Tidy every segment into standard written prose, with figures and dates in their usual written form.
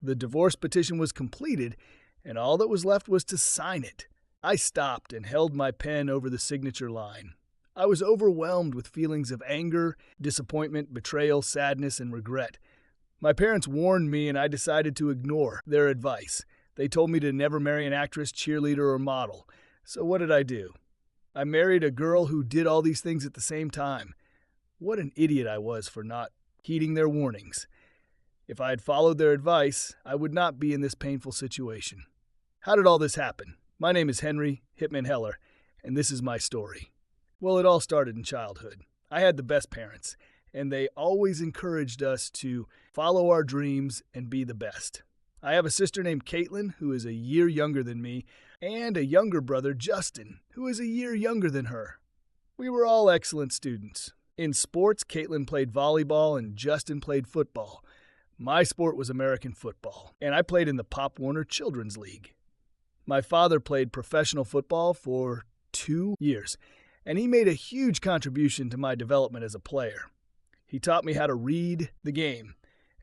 The divorce petition was completed, and all that was left was to sign it. I stopped and held my pen over the signature line. I was overwhelmed with feelings of anger, disappointment, betrayal, sadness, and regret. My parents warned me, and I decided to ignore their advice. They told me to never marry an actress, cheerleader, or model. So what did I do? I married a girl who did all these things at the same time. What an idiot I was for not heeding their warnings. If I had followed their advice, I would not be in this painful situation. How did all this happen? My name is Henry Hitman Heller, and this is my story. Well, it all started in childhood. I had the best parents, and they always encouraged us to follow our dreams and be the best. I have a sister named Caitlin, who is a year younger than me, and a younger brother, Justin, who is a year younger than her. We were all excellent students. In sports, Caitlin played volleyball and Justin played football. My sport was American football, and I played in the Pop Warner Children's League. My father played professional football for 2 years, and he made a huge contribution to my development as a player. He taught me how to read the game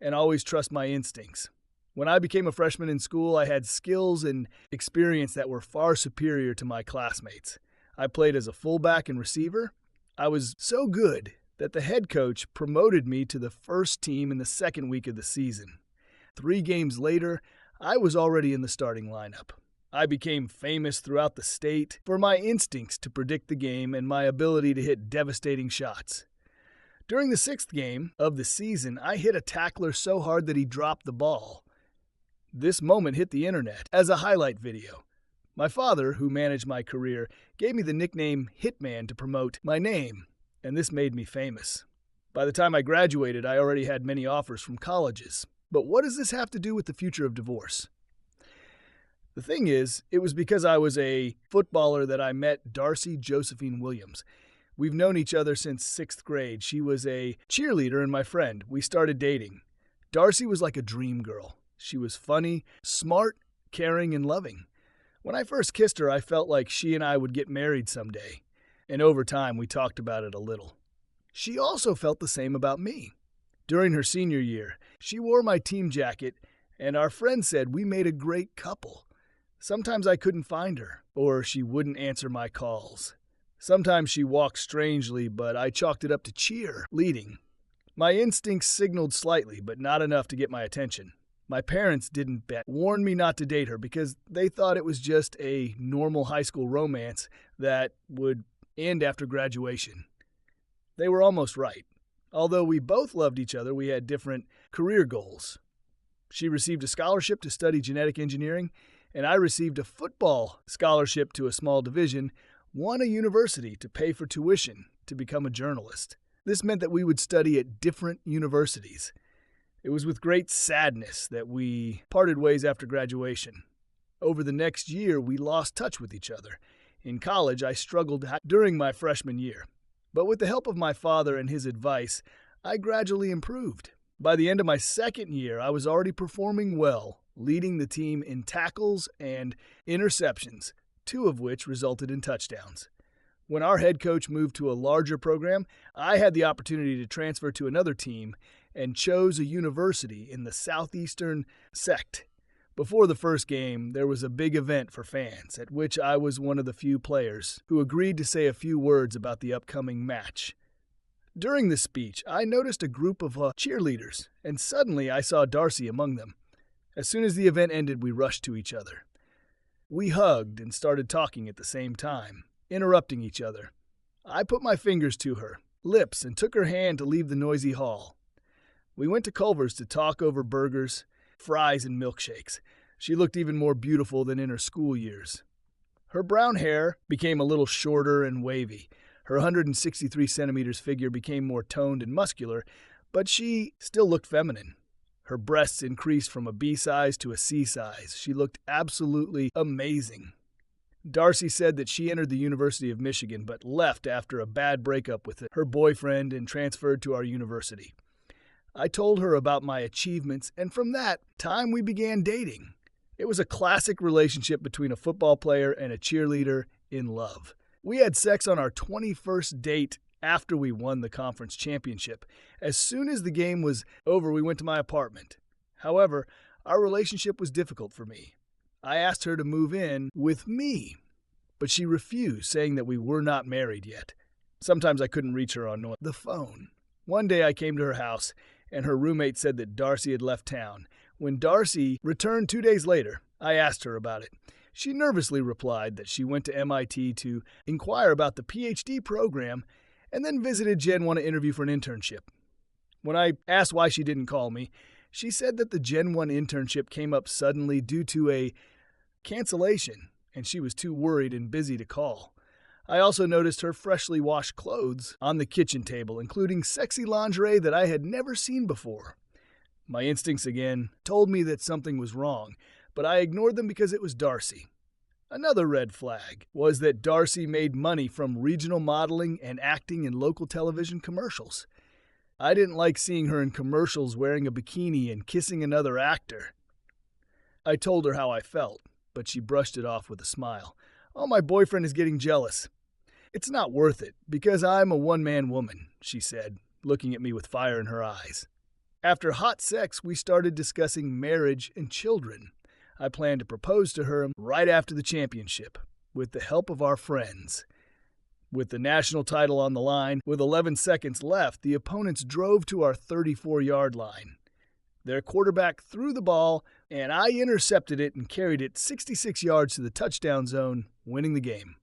and always trust my instincts. When I became a freshman in school, I had skills and experience that were far superior to my classmates. I played as a fullback and receiver. I was so good that the head coach promoted me to the first team in the second week of the season. 3 games later, I was already in the starting lineup. I became famous throughout the state for my instincts to predict the game and my ability to hit devastating shots. During the 6th game of the season, I hit a tackler so hard that he dropped the ball. This moment hit the internet as a highlight video. My father, who managed my career, gave me the nickname Hitman to promote my name, and this made me famous. By the time I graduated, I already had many offers from colleges. But what does this have to do with the future of divorce? The thing is, it was because I was a footballer that I met Darcy Josephine Williams. We've known each other since 6th grade. She was a cheerleader and my friend. We started dating. Darcy was like a dream girl. She was funny, smart, caring, and loving. When I first kissed her, I felt like she and I would get married someday. And over time, we talked about it a little. She also felt the same about me. During her senior year, she wore my team jacket, and our friends said we made a great couple. Sometimes I couldn't find her, or she wouldn't answer my calls. Sometimes she walked strangely, but I chalked it up to cheerleading. My instincts signaled slightly, but not enough to get my attention. My parents didn't warn me not to date her because they thought it was just a normal high school romance that would end after graduation. They were almost right. Although we both loved each other, we had different career goals. She received a scholarship to study genetic engineering, and I received a football scholarship to a small division, won a university to pay for tuition to become a journalist. This meant that we would study at different universities. It was with great sadness that we parted ways after graduation. Over the next year, we lost touch with each other. In college, I struggled during my freshman year. But with the help of my father and his advice, I gradually improved. By the end of my 2nd year, I was already performing well, leading the team in tackles and interceptions, 2 of which resulted in touchdowns. When our head coach moved to a larger program, I had the opportunity to transfer to another team and chose a university in the southeastern sect. Before the first game, there was a big event for fans, at which I was one of the few players who agreed to say a few words about the upcoming match. During the speech, I noticed a group of cheerleaders, and suddenly I saw Darcy among them. As soon as the event ended, we rushed to each other. We hugged and started talking at the same time, interrupting each other. I put my fingers to her lips and took her hand to leave the noisy hall. We went to Culver's to talk over burgers, fries, and milkshakes. She looked even more beautiful than in her school years. Her brown hair became a little shorter and wavy. Her 163 centimeters figure became more toned and muscular, but she still looked feminine. Her breasts increased from a B size to a C size. She looked absolutely amazing. Darcy said that she entered the University of Michigan but left after a bad breakup with her boyfriend and transferred to our university. I told her about my achievements, and from that time we began dating. It was a classic relationship between a football player and a cheerleader in love. We had sex on our 21st date after we won the conference championship. As soon as the game was over, we went to my apartment. However, our relationship was difficult for me. I asked her to move in with me, but she refused, saying that we were not married yet. Sometimes I couldn't reach her on the phone. One day I came to her house, and her roommate said that Darcy had left town. When Darcy returned 2 days later, I asked her about it. She nervously replied that she went to MIT to inquire about the PhD program and then visited Gen 1 to interview for an internship. When I asked why she didn't call me, she said that the Gen 1 internship came up suddenly due to a cancellation, and she was too worried and busy to call. I also noticed her freshly washed clothes on the kitchen table, including sexy lingerie that I had never seen before. My instincts again told me that something was wrong, but I ignored them because it was Darcy. Another red flag was that Darcy made money from regional modeling and acting in local television commercials. I didn't like seeing her in commercials wearing a bikini and kissing another actor. I told her how I felt, but she brushed it off with a smile. "Oh, my boyfriend is getting jealous." "It's not worth it, because I'm a one-man woman," she said, looking at me with fire in her eyes. After hot sex, we started discussing marriage and children. I planned to propose to her right after the championship, with the help of our friends. With the national title on the line, with 11 seconds left, the opponents drove to our 34-yard line. Their quarterback threw the ball, and I intercepted it and carried it 66 yards to the touchdown zone, winning the game.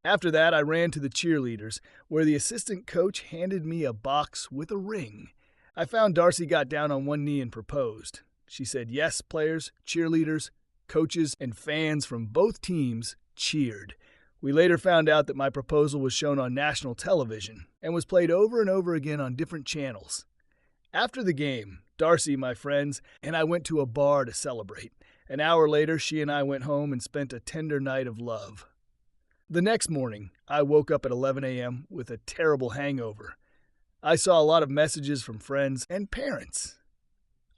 After that, I ran to the cheerleaders, where the assistant coach handed me a box with a ring. I found Darcy got down on one knee and proposed. She said yes, players, cheerleaders, coaches, and fans from both teams cheered. We later found out that my proposal was shown on national television and was played over and over again on different channels. After the game, Darcy, my friends, and I went to a bar to celebrate. An hour later, she and I went home and spent a tender night of love. The next morning, I woke up at 11 a.m. with a terrible hangover. I saw a lot of messages from friends and parents.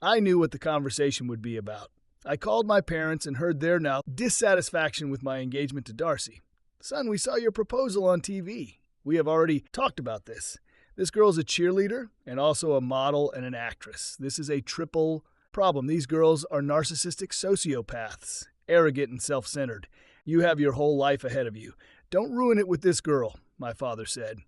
I knew what the conversation would be about. I called my parents and heard their now dissatisfaction with my engagement to Darcy. "Son, we saw your proposal on TV. We have already talked about this. This girl's a cheerleader and also a model and an actress. This is a triple problem. These girls are narcissistic sociopaths, arrogant and self-centered. You have your whole life ahead of you. Don't ruin it with this girl," my father said.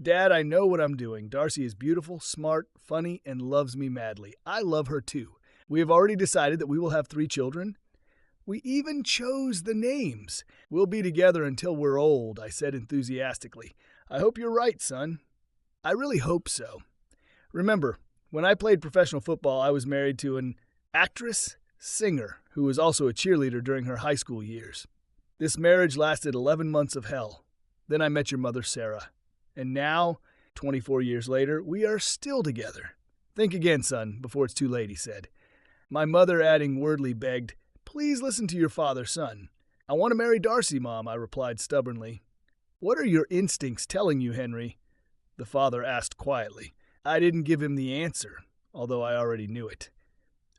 "Dad, I know what I'm doing. Darcy is beautiful, smart, funny, and loves me madly. I love her too. We have already decided that we will have 3 children. We even chose the names. We'll be together until we're old," I said enthusiastically. "I hope you're right, son." I really hope so. Remember, when I played professional football, I was married to an actress, singer, who was also a cheerleader during her high school years. This marriage lasted 11 months of hell. Then I met your mother, Sarah. And now, 24 years later, we are still together. "Think again, son, before it's too late," he said. My mother, adding wordly, begged, "Please listen to your father, son." "I want to marry Darcy, Mom," I replied stubbornly. "What are your instincts telling you, Henry?" the father asked quietly. I didn't give him the answer, although I already knew it.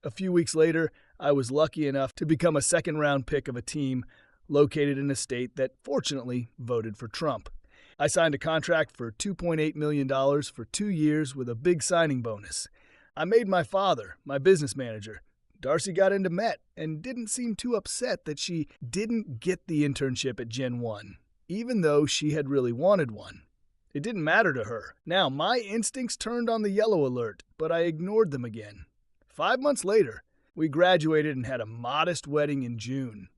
A few weeks later, I was lucky enough to become a second-round pick of a team located in a state that fortunately voted for Trump. I signed a contract for $2.8 million for 2 years with a big signing bonus. I made my father my business manager. Darcy got into Met and didn't seem too upset that she didn't get the internship at Gen 1, even though she had really wanted one. It didn't matter to her. Now, my instincts turned on the yellow alert, but I ignored them again. 5 months later, we graduated and had a modest wedding in June.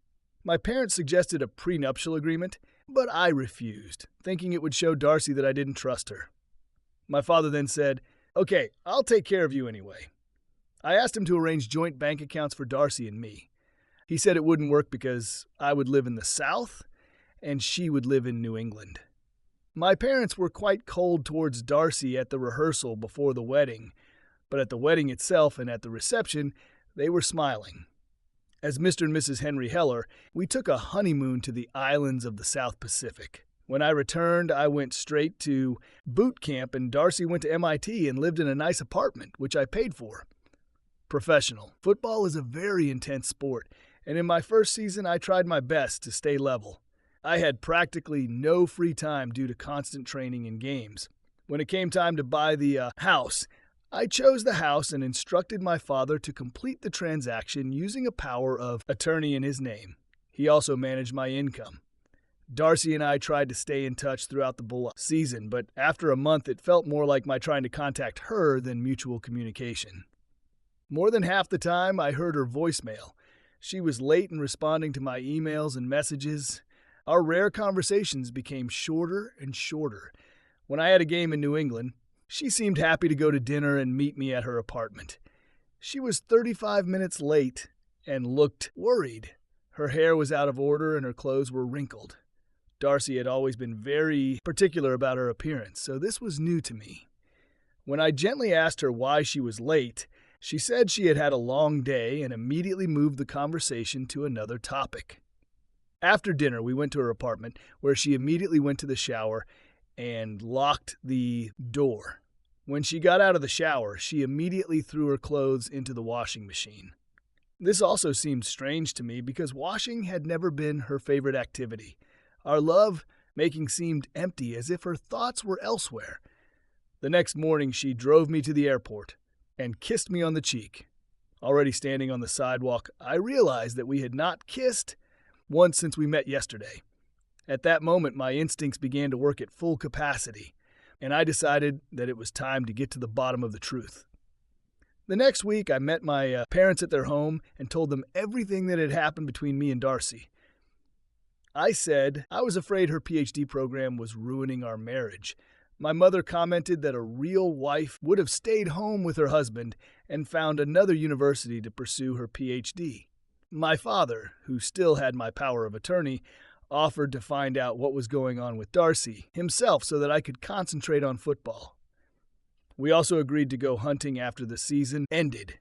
My parents suggested a prenuptial agreement, but I refused, thinking it would show Darcy that I didn't trust her. My father then said, "Okay, I'll take care of you anyway." I asked him to arrange joint bank accounts for Darcy and me. He said it wouldn't work because I would live in the South and she would live in New England. My parents were quite cold towards Darcy at the rehearsal before the wedding, but at the wedding itself and at the reception, they were smiling. As Mr. and Mrs. Henry Heller, we took a honeymoon to the islands of the South Pacific. When I returned, I went straight to boot camp, and Darcy went to MIT and lived in a nice apartment, which I paid for. Professional. Football is a very intense sport, and in my first season, I tried my best to stay level. I had practically no free time due to constant training and games. When it came time to buy the house, I chose the house and instructed my father to complete the transaction using a power of attorney in his name. He also managed my income. Darcy and I tried to stay in touch throughout the bull season, but after a month it felt more like my trying to contact her than mutual communication. More than half the time I heard her voicemail. She was late in responding to my emails and messages. Our rare conversations became shorter and shorter. When I had a game in New England, she seemed happy to go to dinner and meet me at her apartment. She was 35 minutes late and looked worried. Her hair was out of order and her clothes were wrinkled. Darcy had always been very particular about her appearance, so this was new to me. When I gently asked her why she was late, she said she had had a long day and immediately moved the conversation to another topic. After dinner, we went to her apartment, where she immediately went to the shower and locked the door. When she got out of the shower, she immediately threw her clothes into the washing machine. This also seemed strange to me because washing had never been her favorite activity. Our love-making seemed empty, as if her thoughts were elsewhere. The next morning, she drove me to the airport and kissed me on the cheek. Already standing on the sidewalk, I realized that we had not kissed once since we met yesterday. At that moment, my instincts began to work at full capacity, and I decided that it was time to get to the bottom of the truth. The next week, I met my parents at their home and told them everything that had happened between me and Darcy. I said I was afraid her PhD program was ruining our marriage. My mother commented that a real wife would have stayed home with her husband and found another university to pursue her PhD. My father, who still had my power of attorney, offered to find out what was going on with Darcy himself so that I could concentrate on football. We also agreed to go hunting after the season ended.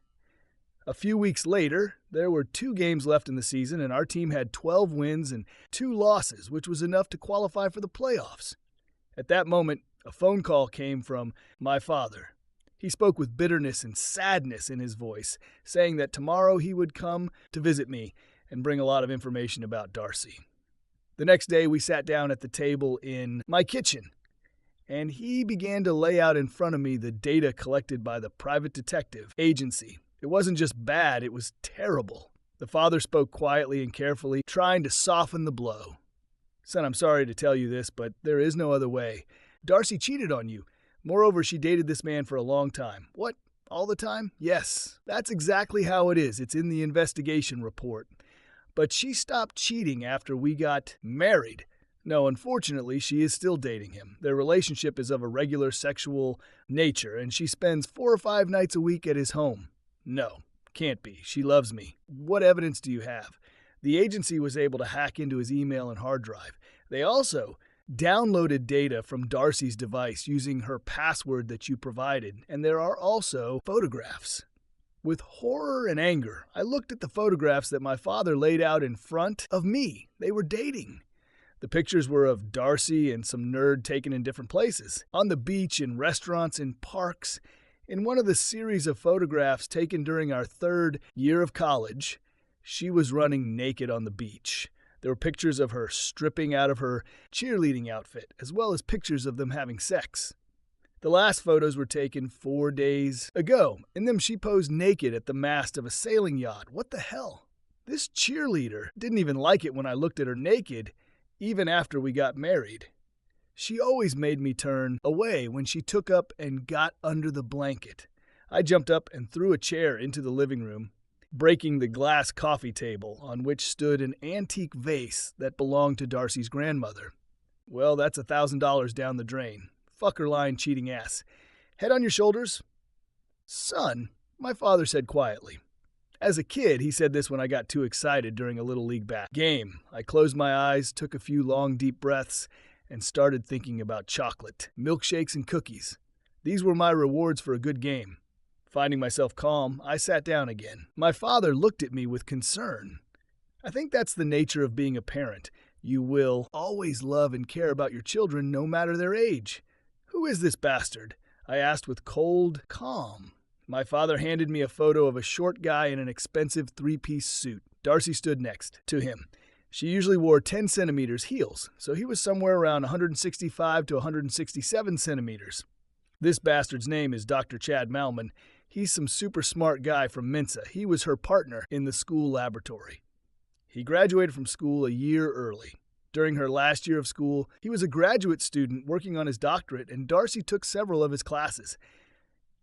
A few weeks later, there were 2 games left in the season, and our team had 12 wins and 2 losses, which was enough to qualify for the playoffs. At that moment, a phone call came from my father. He spoke with bitterness and sadness in his voice, saying that tomorrow he would come to visit me and bring a lot of information about Darcy. The next day, we sat down at the table in my kitchen, and he began to lay out in front of me the data collected by the private detective agency. It wasn't just bad, it was terrible. The father spoke quietly and carefully, trying to soften the blow. Son, I'm sorry to tell you this, but there is no other way. Darcy cheated on you. Moreover, she dated this man for a long time. What? All the time? Yes, that's exactly how it is. It's in the investigation report. But she stopped cheating after we got married. No, unfortunately, she is still dating him. Their relationship is of a regular sexual nature, and she spends 4 or 5 nights a week at his home. No, can't be. She loves me. What evidence do you have? The agency was able to hack into his email and hard drive. They also downloaded data from Darcy's device using her password that you provided, and there are also photographs. With horror and anger, I looked at the photographs that my father laid out in front of me. They were dating. The pictures were of Darcy and some nerd taken in different places, on the beach, in restaurants, in parks. In one of the series of photographs taken during our 3rd year of college, she was running naked on the beach. There were pictures of her stripping out of her cheerleading outfit, as well as pictures of them having sex. The last photos were taken 4 days ago. In them, she posed naked at the mast of a sailing yacht. What the hell? This cheerleader didn't even like it when I looked at her naked, even after we got married. She always made me turn away when she took up and got under the blanket. I jumped up and threw a chair into the living room, breaking the glass coffee table on which stood an antique vase that belonged to Darcy's grandmother. Well, that's $1,000 down the drain. Fuck her lying, cheating ass. Head on your shoulders? Son, my father said quietly. As a kid, he said this when I got too excited during a Little League game. I closed my eyes, took a few long, deep breaths, and started thinking about chocolate, milkshakes, and cookies. These were my rewards for a good game. Finding myself calm, I sat down again. My father looked at me with concern. I think that's the nature of being a parent. You will always love and care about your children no matter their age. Who is this bastard? I asked with cold calm. My father handed me a photo of a short guy in an expensive 3-piece suit. Darcy stood next to him. She usually wore 10 centimeters heels, so he was somewhere around 165 to 167 centimeters. This bastard's name is Dr. Chad Malman. He's some super smart guy from Mensa. He was her partner in the school laboratory. He graduated from school a year early. During her last year of school, he was a graduate student working on his doctorate, and Darcy took several of his classes.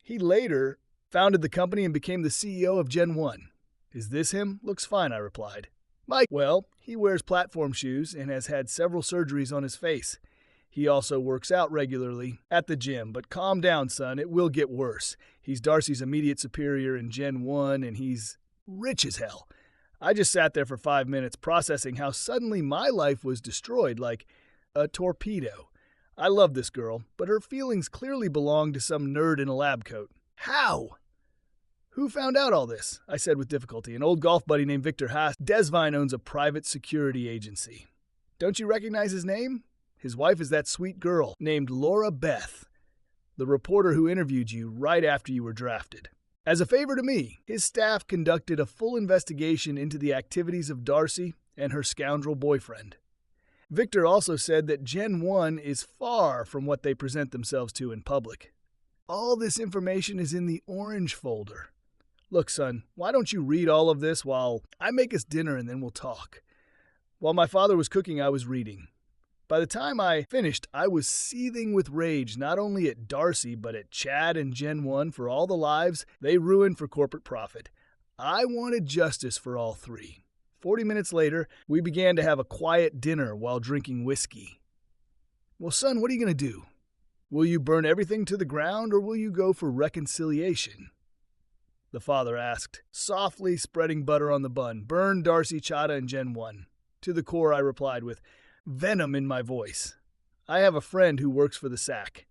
He later founded the company and became the CEO of Gen 1. Is this him? Looks fine, I replied. Mike, well, he wears platform shoes and has had several surgeries on his face. He also works out regularly at the gym, but calm down, son, it will get worse. He's Darcy's immediate superior in Gen 1, and he's rich as hell. I just sat there for 5 minutes processing how suddenly my life was destroyed like a torpedo. I love this girl, but her feelings clearly belong to some nerd in a lab coat. How? Who found out all this? I said with difficulty. An old golf buddy named Victor Haas. Desvine owns a private security agency. Don't you recognize his name? His wife is that sweet girl named Laura Beth, the reporter who interviewed you right after you were drafted. As a favor to me, his staff conducted a full investigation into the activities of Darcy and her scoundrel boyfriend. Victor also said that Gen 1 is far from what they present themselves to in public. All this information is in the orange folder. Look, son, why don't you read all of this while I make us dinner and then we'll talk? While my father was cooking, I was reading. By the time I finished, I was seething with rage not only at Darcy but at Chad and Gen 1 for all the lives they ruined for corporate profit. I wanted justice for all three. 40 minutes later, we began to have a quiet dinner while drinking whiskey. Well, son, what are you going to do? Will you burn everything to the ground or will you go for reconciliation? The father asked, softly spreading butter on the bun. Burn Darcy, Chada, and Gen 1. To the core, I replied with venom in my voice. I have a friend who works for the SAC.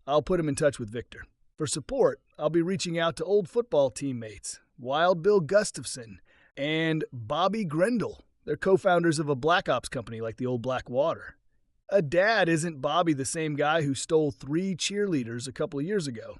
I'll put him in touch with Victor. For support, I'll be reaching out to old football teammates, Wild Bill Gustafson and Bobby Grendel. They're co-founders of a Black Ops company like the old Blackwater. A dad isn't Bobby the same guy who stole 3 cheerleaders a couple of years ago.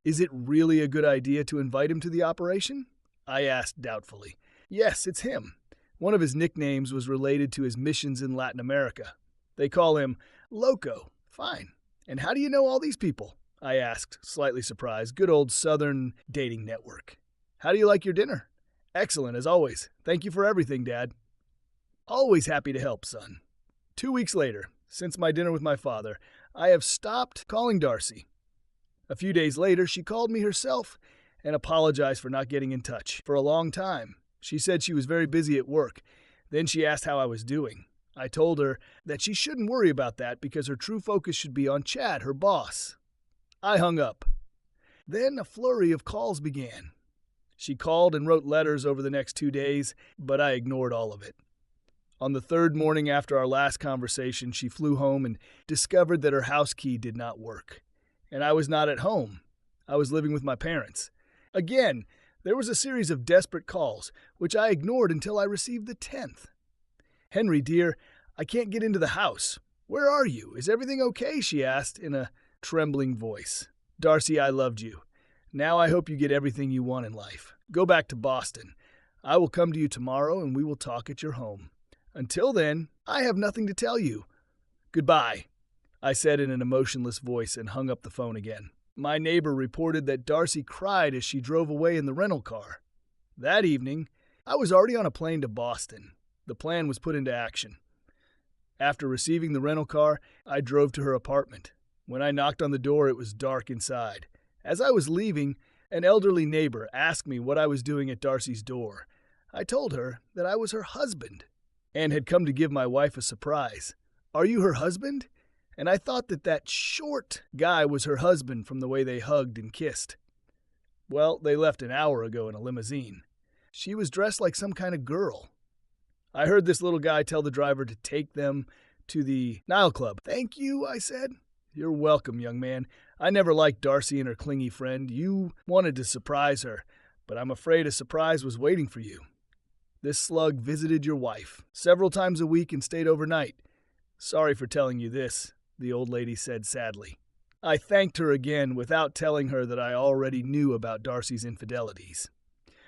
Is it really a good idea to invite him to the operation? I asked doubtfully. Yes, it's him. One of his nicknames was related to his missions in Latin America. They call him Loco. Fine. And how do you know all these people? I asked, slightly surprised. Good old Southern dating network. How do you like your dinner? Excellent, as always. Thank you for everything, Dad. Always happy to help, son. 2 weeks later, since my dinner with my father, I have stopped calling Darcy. A few days later, she called me herself and apologized for not getting in touch for a long time. She said she was very busy at work. Then she asked how I was doing. I told her that she shouldn't worry about that because her true focus should be on Chad, her boss. I hung up. Then a flurry of calls began. She called and wrote letters over the next 2 days, but I ignored all of it. On the 3rd morning after our last conversation, she flew home and discovered that her house key did not work. And I was not at home. I was living with my parents. Again, there was a series of desperate calls, which I ignored until I received the 10th. Henry, dear, I can't get into the house. Where are you? Is everything okay? She asked in a trembling voice. Darcy, I loved you. Now I hope you get everything you want in life. Go back to Boston. I will come to you tomorrow and we will talk at your home. Until then, I have nothing to tell you. Goodbye, I said in an emotionless voice and hung up the phone again. My neighbor reported that Darcy cried as she drove away in the rental car. That evening, I was already on a plane to Boston. The plan was put into action. After receiving the rental car, I drove to her apartment. When I knocked on the door, it was dark inside. As I was leaving, an elderly neighbor asked me what I was doing at Darcy's door. I told her that I was her husband and had come to give my wife a surprise. Are you her husband? And I thought that short guy was her husband from the way they hugged and kissed. Well, they left an hour ago in a limousine. She was dressed like some kind of girl. I heard this little guy tell the driver to take them to the Nile Club. Thank you, I said. You're welcome, young man. I never liked Darcy and her clingy friend. You wanted to surprise her, but I'm afraid a surprise was waiting for you. This slug visited your wife several times a week and stayed overnight. Sorry for telling you this, the old lady said sadly. I thanked her again without telling her that I already knew about Darcy's infidelities.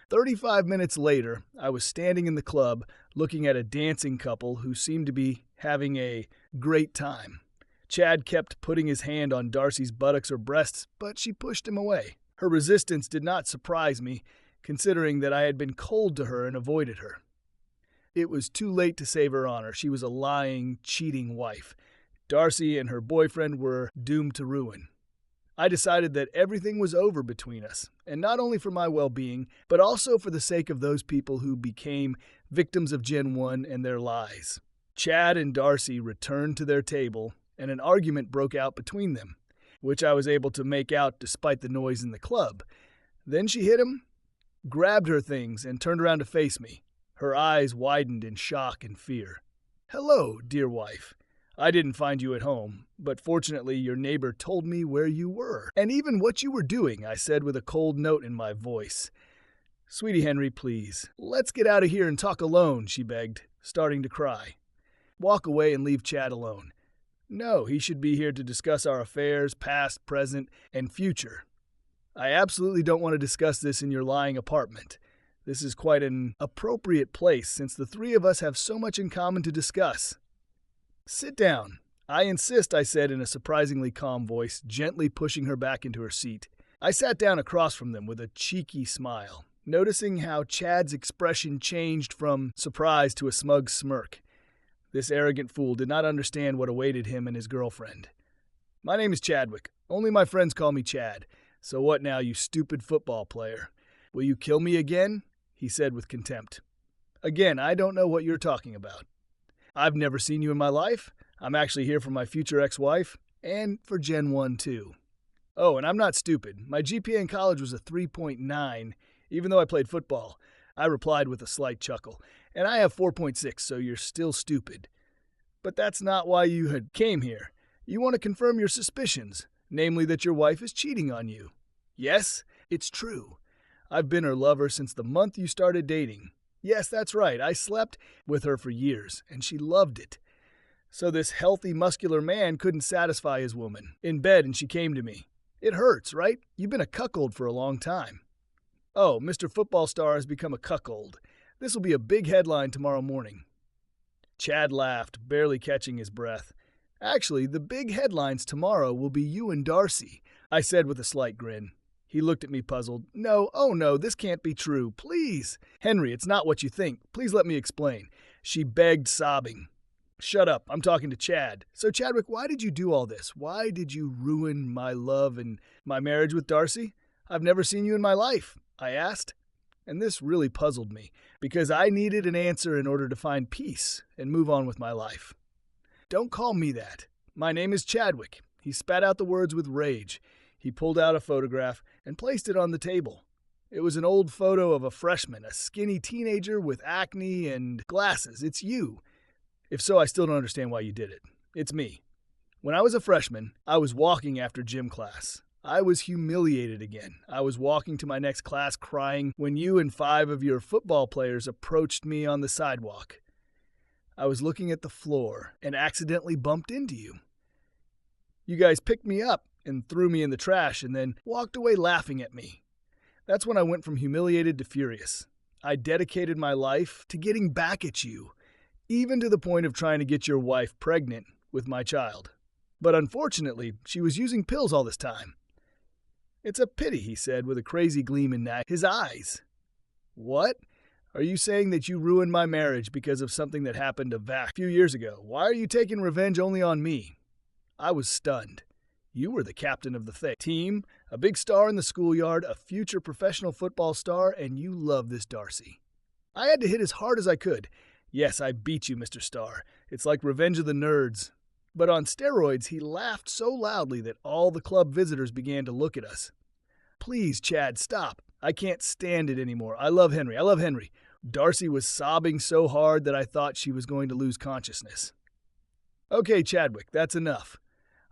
35 minutes later, I was standing in the club looking at a dancing couple who seemed to be having a great time. Chad kept putting his hand on Darcy's buttocks or breasts, but she pushed him away. Her resistance did not surprise me, considering that I had been cold to her and avoided her. It was too late to save her honor. She was a lying, cheating wife. Darcy and her boyfriend were doomed to ruin. I decided that everything was over between us, and not only for my well-being, but also for the sake of those people who became victims of Gen 1 and their lies. Chad and Darcy returned to their table, and an argument broke out between them, which I was able to make out despite the noise in the club. Then she hit him, grabbed her things, and turned around to face me. Her eyes widened in shock and fear. "Hello, dear wife. I didn't find you at home, but fortunately your neighbor told me where you were, and even what you were doing," I said with a cold note in my voice. "Sweetie Henry, please, let's get out of here and talk alone," she begged, starting to cry. "Walk away and leave Chad alone. No, he should be here to discuss our affairs, past, present, and future. I absolutely don't want to discuss this in your lying apartment. This is quite an appropriate place since the three of us have so much in common to discuss. Sit down. I insist," I said in a surprisingly calm voice, gently pushing her back into her seat. I sat down across from them with a cheeky smile, noticing how Chad's expression changed from surprise to a smug smirk. This arrogant fool did not understand what awaited him and his girlfriend. "My name is Chadwick. Only my friends call me Chad. So what now, you stupid football player? Will you kill me again?" he said with contempt. "Again, I don't know what you're talking about. I've never seen you in my life. I'm actually here for my future ex-wife, and for Gen 1 too. Oh, and I'm not stupid. My GPA in college was a 3.9, even though I played football," I replied with a slight chuckle. "And I have 4.6, so you're still stupid. But that's not why you had came here. You want to confirm your suspicions, namely that your wife is cheating on you. Yes, it's true. I've been her lover since the month you started dating. Yes, that's right, I slept with her for years, and she loved it. So this healthy, muscular man couldn't satisfy his woman in bed, and she came to me. It hurts, right? You've been a cuckold for a long time." "Oh, Mr. Football Star has become a cuckold. This will be a big headline tomorrow morning." Chad laughed, barely catching his breath. "Actually, the big headlines tomorrow will be you and Darcy," I said with a slight grin. He looked at me puzzled. "No, oh no, this can't be true. Please. Henry, it's not what you think. Please let me explain," she begged, sobbing. "Shut up, I'm talking to Chad. So Chadwick, why did you do all this? Why did you ruin my love and my marriage with Darcy? I've never seen you in my life," I asked. And this really puzzled me, because I needed an answer in order to find peace and move on with my life. "Don't call me that. My name is Chadwick." He spat out the words with rage. He pulled out a photograph and placed it on the table. It was an old photo of a freshman, a skinny teenager with acne and glasses. "It's you. If so, I still don't understand why you did it. It's me. When I was a freshman, I was walking after gym class. I was humiliated again. I was walking to my next class crying when you and 5 of your football players approached me on the sidewalk. I was looking at the floor and accidentally bumped into you. You guys picked me up and threw me in the trash and then walked away laughing at me. That's when I went from humiliated to furious. I dedicated my life to getting back at you, even to the point of trying to get your wife pregnant with my child. But unfortunately, she was using pills all this time." "It's a pity," he said with a crazy gleam in his eyes. "What? Are you saying that you ruined my marriage because of something that happened a few years ago? Why are you taking revenge only on me?" I was stunned. You were the captain of the team, a big star in the schoolyard, a future professional football star, and you love this Darcy. I had to hit as hard as I could. "Yes, I beat you, Mr. Star. It's like Revenge of the Nerds." But on steroids, he laughed so loudly that all the club visitors began to look at us. "Please, Chad, stop. I can't stand it anymore. I love Henry. I love Henry." Darcy was sobbing so hard that I thought she was going to lose consciousness. "Okay, Chadwick, that's enough.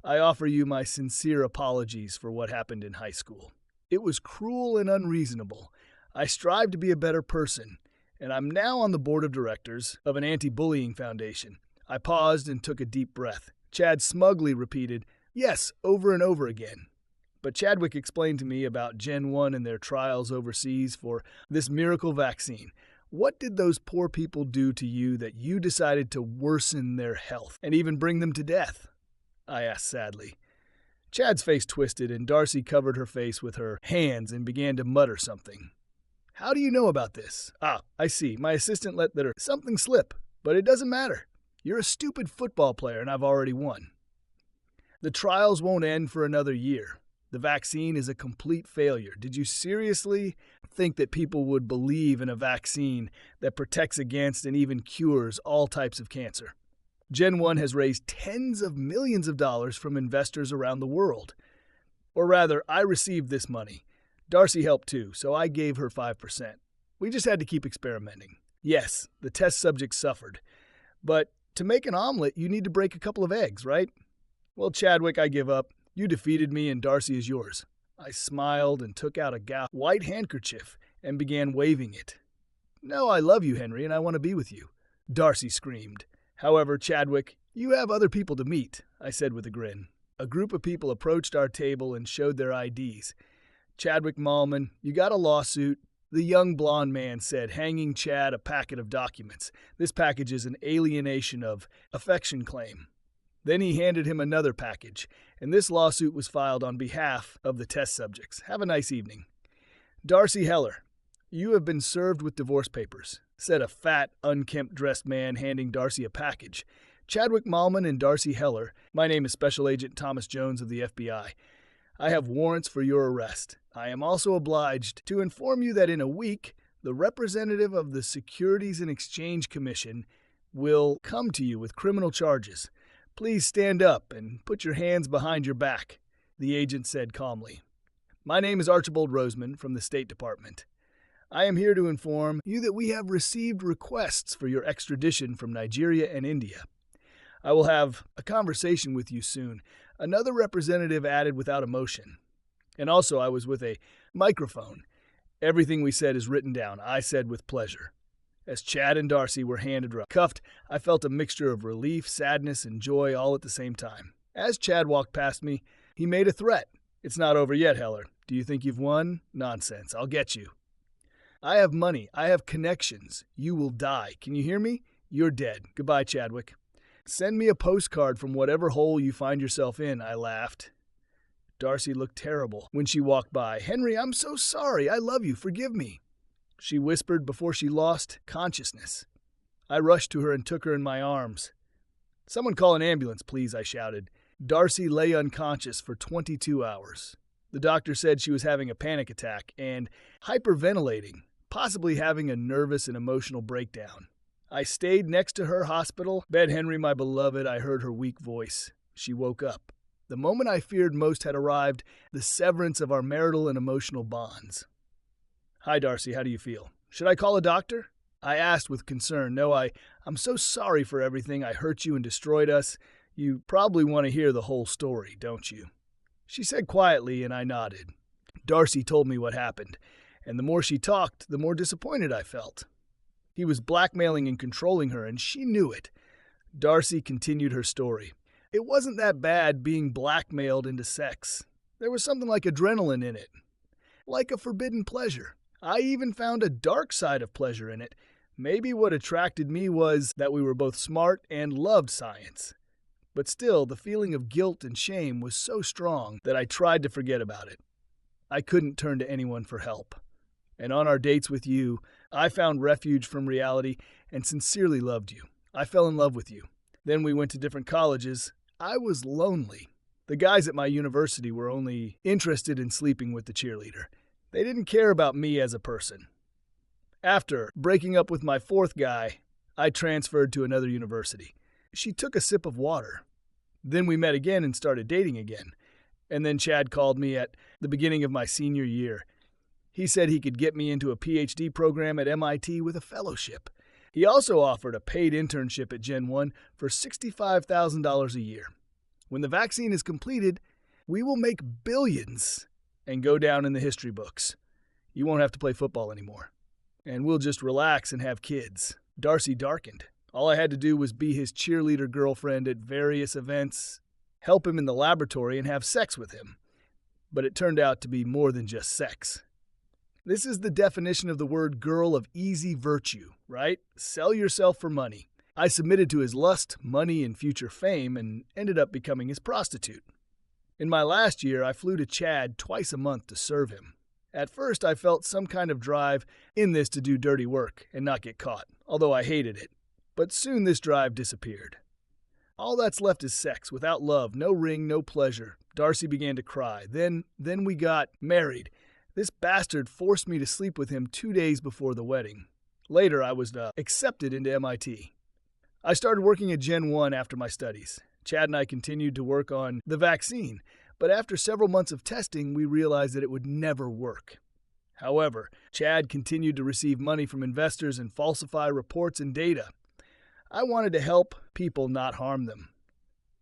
I offer you my sincere apologies for what happened in high school. It was cruel and unreasonable. I strive to be a better person, and I'm now on the board of directors of an anti-bullying foundation." I paused and took a deep breath. Chad smugly repeated, "Yes," over and over again. But Chadwick explained to me about Gen 1 and their trials overseas for this miracle vaccine. What did those poor people do to you that you decided to worsen their health and even bring them to death? I asked sadly. Chad's face twisted, and Darcy covered her face with her hands and began to mutter something. How do you know about this? Ah, I see. My assistant let something slip, but it doesn't matter. You're a stupid football player, and I've already won. The trials won't end for another year. The vaccine is a complete failure. Did you seriously think that people would believe in a vaccine that protects against and even cures all types of cancer? Gen 1 has raised tens of millions of dollars from investors around the world. Or rather, I received this money. Darcy helped too, so I gave her 5%. We just had to keep experimenting. Yes, the test subjects suffered. But to make an omelet, you need to break a couple of eggs, right? Well, Chadwick, I give up. You defeated me and Darcy is yours. I smiled and took out a white handkerchief and began waving it. No, I love you, Henry, and I want to be with you. Darcy screamed. However, Chadwick, you have other people to meet, I said with a grin. A group of people approached our table and showed their IDs. Chadwick Mallman, you got a lawsuit. The young blonde man said, hanging Chad a packet of documents. This package is an alienation of affection claim. Then he handed him another package, and this lawsuit was filed on behalf of the test subjects. Have a nice evening. Darcy Heller, you have been served with divorce papers, said a fat, unkempt-dressed man handing Darcy a package. Chadwick Mallman and Darcy Heller, my name is Special Agent Thomas Jones of the FBI. I have warrants for your arrest. I am also obliged to inform you that in a week, the representative of the Securities and Exchange Commission will come to you with criminal charges. Please stand up and put your hands behind your back, the agent said calmly. My name is Archibald Roseman from the State Department. I am here to inform you that we have received requests for your extradition from Nigeria and India. I will have a conversation with you soon. Another representative added without emotion. And also I was with a microphone. Everything we said is written down, I said with pleasure. As Chad and Darcy were cuffed, I felt a mixture of relief, sadness, and joy all at the same time. As Chad walked past me, he made a threat. It's not over yet, Heller. Do you think you've won? Nonsense. I'll get you. I have money. I have connections. You will die. Can you hear me? You're dead. Goodbye, Chadwick. Send me a postcard from whatever hole you find yourself in, I laughed. Darcy looked terrible when she walked by. Henry, I'm so sorry. I love you. Forgive me, she whispered before she lost consciousness. I rushed to her and took her in my arms. Someone call an ambulance, please, I shouted. Darcy lay unconscious for 22 hours. The doctor said she was having a panic attack and hyperventilating, possibly having a nervous and emotional breakdown. I stayed next to her hospital bed. Henry, my beloved, I heard her weak voice. She woke up. The moment I feared most had arrived, the severance of our marital and emotional bonds. Hi, Darcy, how do you feel? Should I call a doctor? I asked with concern. No, I'm so sorry for everything. I hurt you and destroyed us. You probably want to hear the whole story, don't you? She said quietly, and I nodded. Darcy told me what happened, and the more she talked, the more disappointed I felt. He was blackmailing and controlling her, and she knew it. Darcy continued her story. It wasn't that bad being blackmailed into sex. There was something like adrenaline in it, like a forbidden pleasure. I even found a dark side of pleasure in it. Maybe what attracted me was that we were both smart and loved science. But still, the feeling of guilt and shame was so strong that I tried to forget about it. I couldn't turn to anyone for help. And on our dates with you, I found refuge from reality and sincerely loved you. I fell in love with you. Then we went to different colleges. I was lonely. The guys at my university were only interested in sleeping with the cheerleader. They didn't care about me as a person. After breaking up with my fourth guy, I transferred to another university. She took a sip of water. Then we met again and started dating again. And then Chad called me at the beginning of my senior year. He said he could get me into a PhD program at MIT with a fellowship. He also offered a paid internship at Gen 1 for $65,000 a year. When the vaccine is completed, we will make billions and go down in the history books. You won't have to play football anymore. And we'll just relax and have kids. Darcy darkened. All I had to do was be his cheerleader girlfriend at various events, help him in the laboratory, and have sex with him. But it turned out to be more than just sex. This is the definition of the word girl of easy virtue, right? Sell yourself for money. I submitted to his lust, money, and future fame and ended up becoming his prostitute. In my last year, I flew to Chad twice a month to serve him. At first, I felt some kind of drive in this to do dirty work and not get caught, although I hated it. But soon this drive disappeared. All that's left is sex, without love, no ring, no pleasure. Darcy began to cry. Then we got married. This bastard forced me to sleep with him 2 days before the wedding. Later, I was accepted into MIT. I started working at Gen 1 after my studies. Chad and I continued to work on the vaccine, but after several months of testing, we realized that it would never work. However, Chad continued to receive money from investors and falsify reports and data. I wanted to help people, not harm them.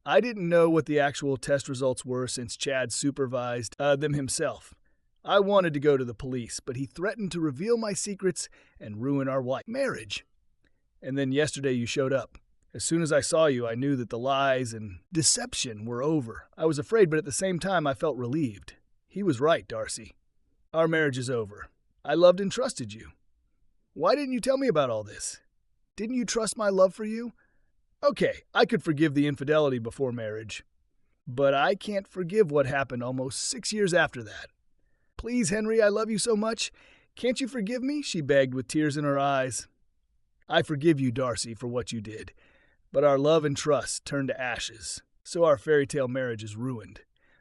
I didn't know what the actual test results were since Chad supervised them himself. I wanted to go to the police, but he threatened to reveal my secrets and ruin our marriage. And then yesterday you showed up. As soon as I saw you, I knew that the lies and deception were over. I was afraid, but at the same time, I felt relieved. He was right, Darcy. Our marriage is over. I loved and trusted you. Why didn't you tell me about all this? Didn't you trust my love for you? Okay, I could forgive the infidelity before marriage, but I can't forgive what happened almost 6 years after that. Please, Henry, I love you so much. Can't you forgive me? She begged with tears in her eyes. I forgive you, Darcy, for what you did. But our love and trust turned to ashes, so our fairy tale marriage is ruined.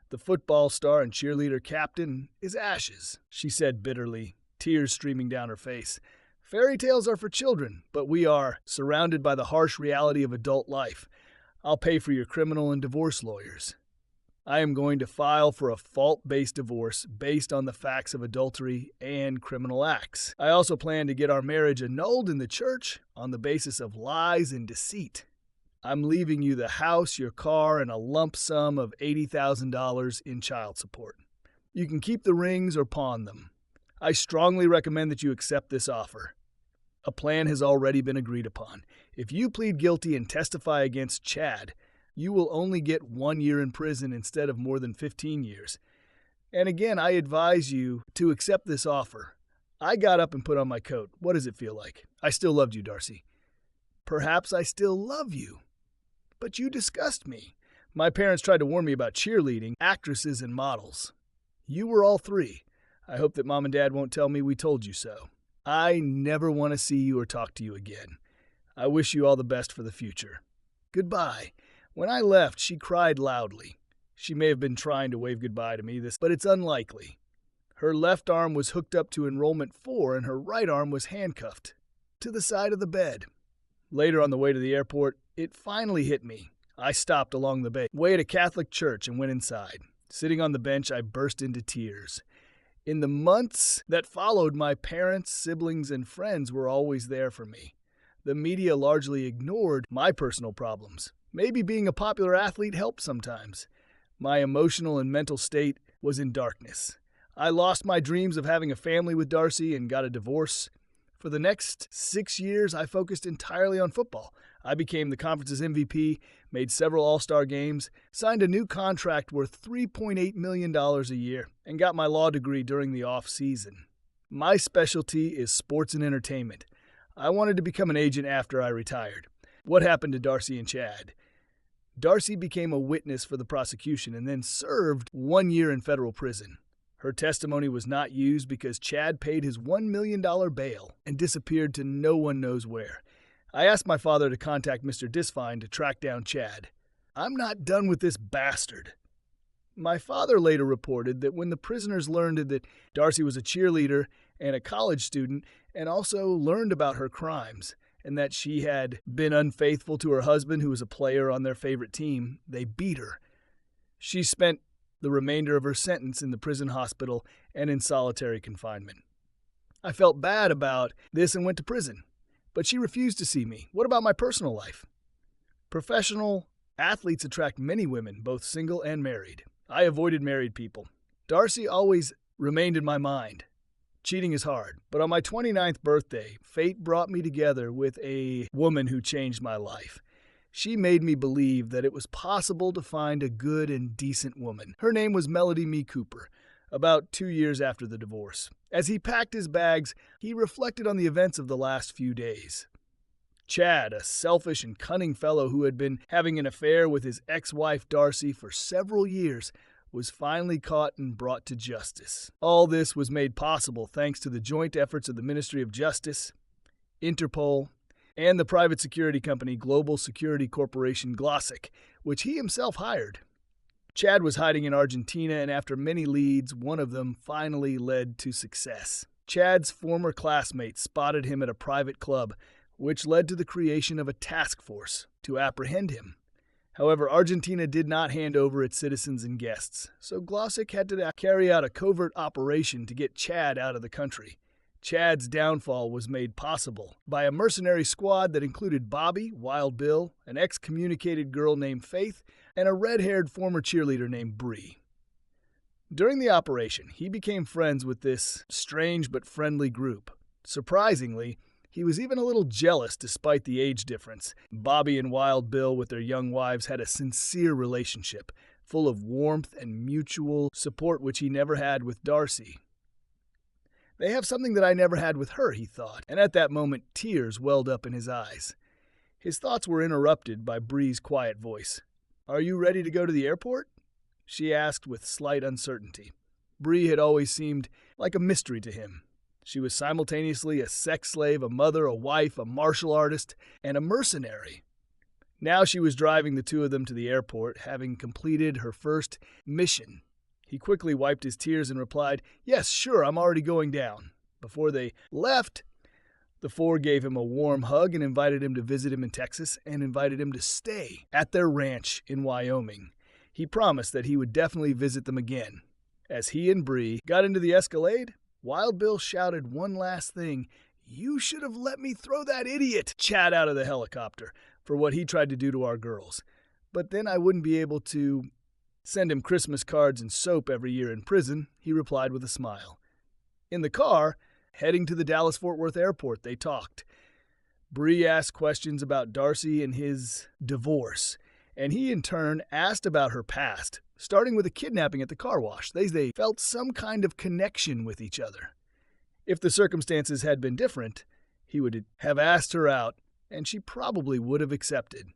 The football star and cheerleader captain is ashes, she said bitterly, tears streaming down her face. Fairy tales are for children, but we are surrounded by the harsh reality of adult life. I'll pay for your criminal and divorce lawyers. I am going to file for a fault-based divorce based on the facts of adultery and criminal acts. I also plan to get our marriage annulled in the church on the basis of lies and deceit. I'm leaving you the house, your car, and a lump sum of $80,000 in child support. You can keep the rings or pawn them. I strongly recommend that you accept this offer. A plan has already been agreed upon. If you plead guilty and testify against Chad, you will only get 1 year in prison instead of more than 15 years. And again, I advise you to accept this offer. I got up and put on my coat. What does it feel like? I still loved you, Darcy. Perhaps I still love you. But you disgust me. My parents tried to warn me about cheerleading, actresses, and models. You were all three. I hope that Mom and Dad won't tell me we told you so. I never want to see you or talk to you again. I wish you all the best for the future. Goodbye. When I left, she cried loudly. She may have been trying to wave goodbye to me, but it's unlikely. Her left arm was hooked up to enrollment 4 and her right arm was handcuffed to the side of the bed. Later on the way to the airport, it finally hit me. I stopped along the way at a Catholic church and went inside. Sitting on the bench, I burst into tears. In the months that followed, my parents, siblings, and friends were always there for me. The media largely ignored my personal problems. Maybe being a popular athlete helped sometimes. My emotional and mental state was in darkness. I lost my dreams of having a family with Darcy and got a divorce. For the next 6 years, I focused entirely on football. I became the conference's MVP, made several All-Star games, signed a new contract worth $3.8 million a year, and got my law degree during the off-season. My specialty is sports and entertainment. I wanted to become an agent after I retired. What happened to Darcy and Chad? Darcy became a witness for the prosecution and then served 1 year in federal prison. Her testimony was not used because Chad paid his $1 million bail and disappeared to no one knows where. I asked my father to contact Mr. Disfine to track down Chad. I'm not done with this bastard. My father later reported that when the prisoners learned that Darcy was a cheerleader and a college student and also learned about her crimes and that she had been unfaithful to her husband who was a player on their favorite team, they beat her. She spent the remainder of her sentence in the prison hospital and in solitary confinement. I felt bad about this and went to prison, but she refused to see me. What about my personal life? Professional athletes attract many women, both single and married. I avoided married people. Darcy always remained in my mind. Cheating is hard, but on my 29th birthday, fate brought me together with a woman who changed my life. She made me believe that it was possible to find a good and decent woman. Her name was Melody Me Cooper, about 2 years after the divorce. As he packed his bags, he reflected on the events of the last few days. Chad, a selfish and cunning fellow who had been having an affair with his ex-wife Darcy for several years, was finally caught and brought to justice. All this was made possible thanks to the joint efforts of the Ministry of Justice, Interpol, and the private security company Global Security Corporation Glossic, which he himself hired. Chad was hiding in Argentina, and after many leads, one of them finally led to success. Chad's former classmates spotted him at a private club, which led to the creation of a task force to apprehend him. However, Argentina did not hand over its citizens and guests, so Glossic had to carry out a covert operation to get Chad out of the country. Chad's downfall was made possible by a mercenary squad that included Bobby, Wild Bill, an excommunicated girl named Faith, and a red-haired former cheerleader named Bree. During the operation, he became friends with this strange but friendly group. Surprisingly, he was even a little jealous despite the age difference. Bobby and Wild Bill with their young wives had a sincere relationship, full of warmth and mutual support which he never had with Darcy. They have something that I never had with her, he thought, and at that moment tears welled up in his eyes. His thoughts were interrupted by Bree's quiet voice. "Are you ready to go to the airport?" she asked with slight uncertainty. Bree had always seemed like a mystery to him. She was simultaneously a sex slave, a mother, a wife, a martial artist, and a mercenary. Now she was driving the two of them to the airport, having completed her first mission. He quickly wiped his tears and replied, "Yes, sure, I'm already going down." Before they left, the four gave him a warm hug and invited him to visit him in Texas and invited him to stay at their ranch in Wyoming. He promised that he would definitely visit them again. As he and Bree got into the Escalade, Wild Bill shouted one last thing. "You should have let me throw that idiot Chad out of the helicopter for what he tried to do to our girls. But then I wouldn't be able to send him Christmas cards and soap every year in prison," he replied with a smile. In the car, heading to the Dallas-Fort Worth airport, they talked. Bree asked questions about Darcy and his divorce, and he in turn asked about her past, starting with a kidnapping at the car wash. They felt some kind of connection with each other. If the circumstances had been different, he would have asked her out, and she probably would have accepted.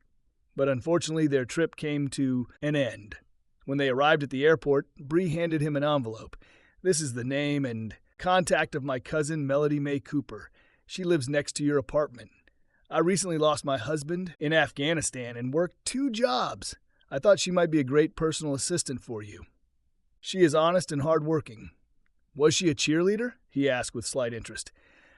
But unfortunately, their trip came to an end. When they arrived at the airport, Bree handed him an envelope. "This is the name and contact of my cousin, Melody May Cooper. She lives next to your apartment. I recently lost my husband in Afghanistan and worked 2 jobs. I thought she might be a great personal assistant for you. She is honest and hardworking." "Was she a cheerleader?" he asked with slight interest.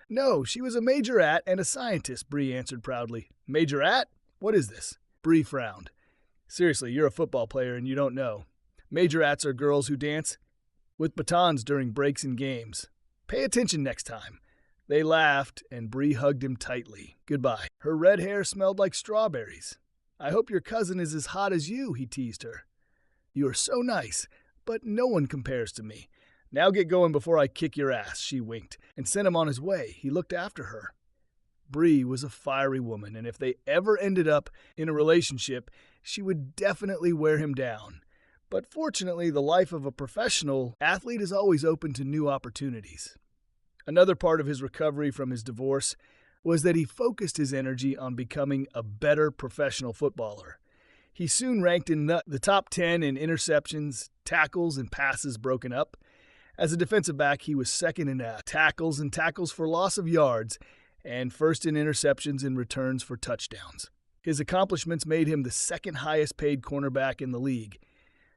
"No, she was a majorette and a scientist," Bree answered proudly. "Majorette? What is this?" Bree frowned. "Seriously, you're a football player and you don't know. Majorettes are girls who dance with batons during breaks in games. Pay attention next time." They laughed, and Bree hugged him tightly. Goodbye. Her red hair smelled like strawberries. "I hope your cousin is as hot as you," he teased her. "You are so nice, but no one compares to me. Now get going before I kick your ass," she winked, and sent him on his way. He looked after her. Bree was a fiery woman, and if they ever ended up in a relationship, she would definitely wear him down. But fortunately, the life of a professional athlete is always open to new opportunities. Another part of his recovery from his divorce was that he focused his energy on becoming a better professional footballer. He soon ranked in the top 10 in interceptions, tackles, and passes broken up. As a defensive back, he was second in tackles and tackles for loss of yards, and first in interceptions and returns for touchdowns. His accomplishments made him the second highest paid cornerback in the league.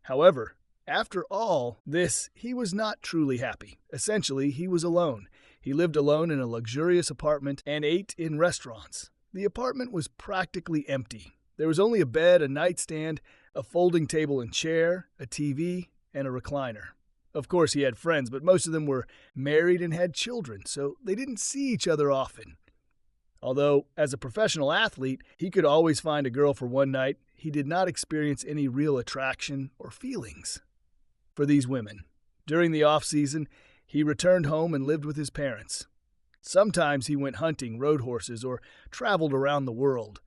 However, after all this, he was not truly happy. Essentially, he was alone. He lived alone in a luxurious apartment and ate in restaurants. The apartment was practically empty. There was only a bed, a nightstand, a folding table and chair, a TV, and a recliner. Of course, he had friends, but most of them were married and had children, so they didn't see each other often. Although, as a professional athlete, he could always find a girl for one night, he did not experience any real attraction or feelings for these women. During the off-season, he returned home and lived with his parents. Sometimes he went hunting, rode horses, or traveled around the world.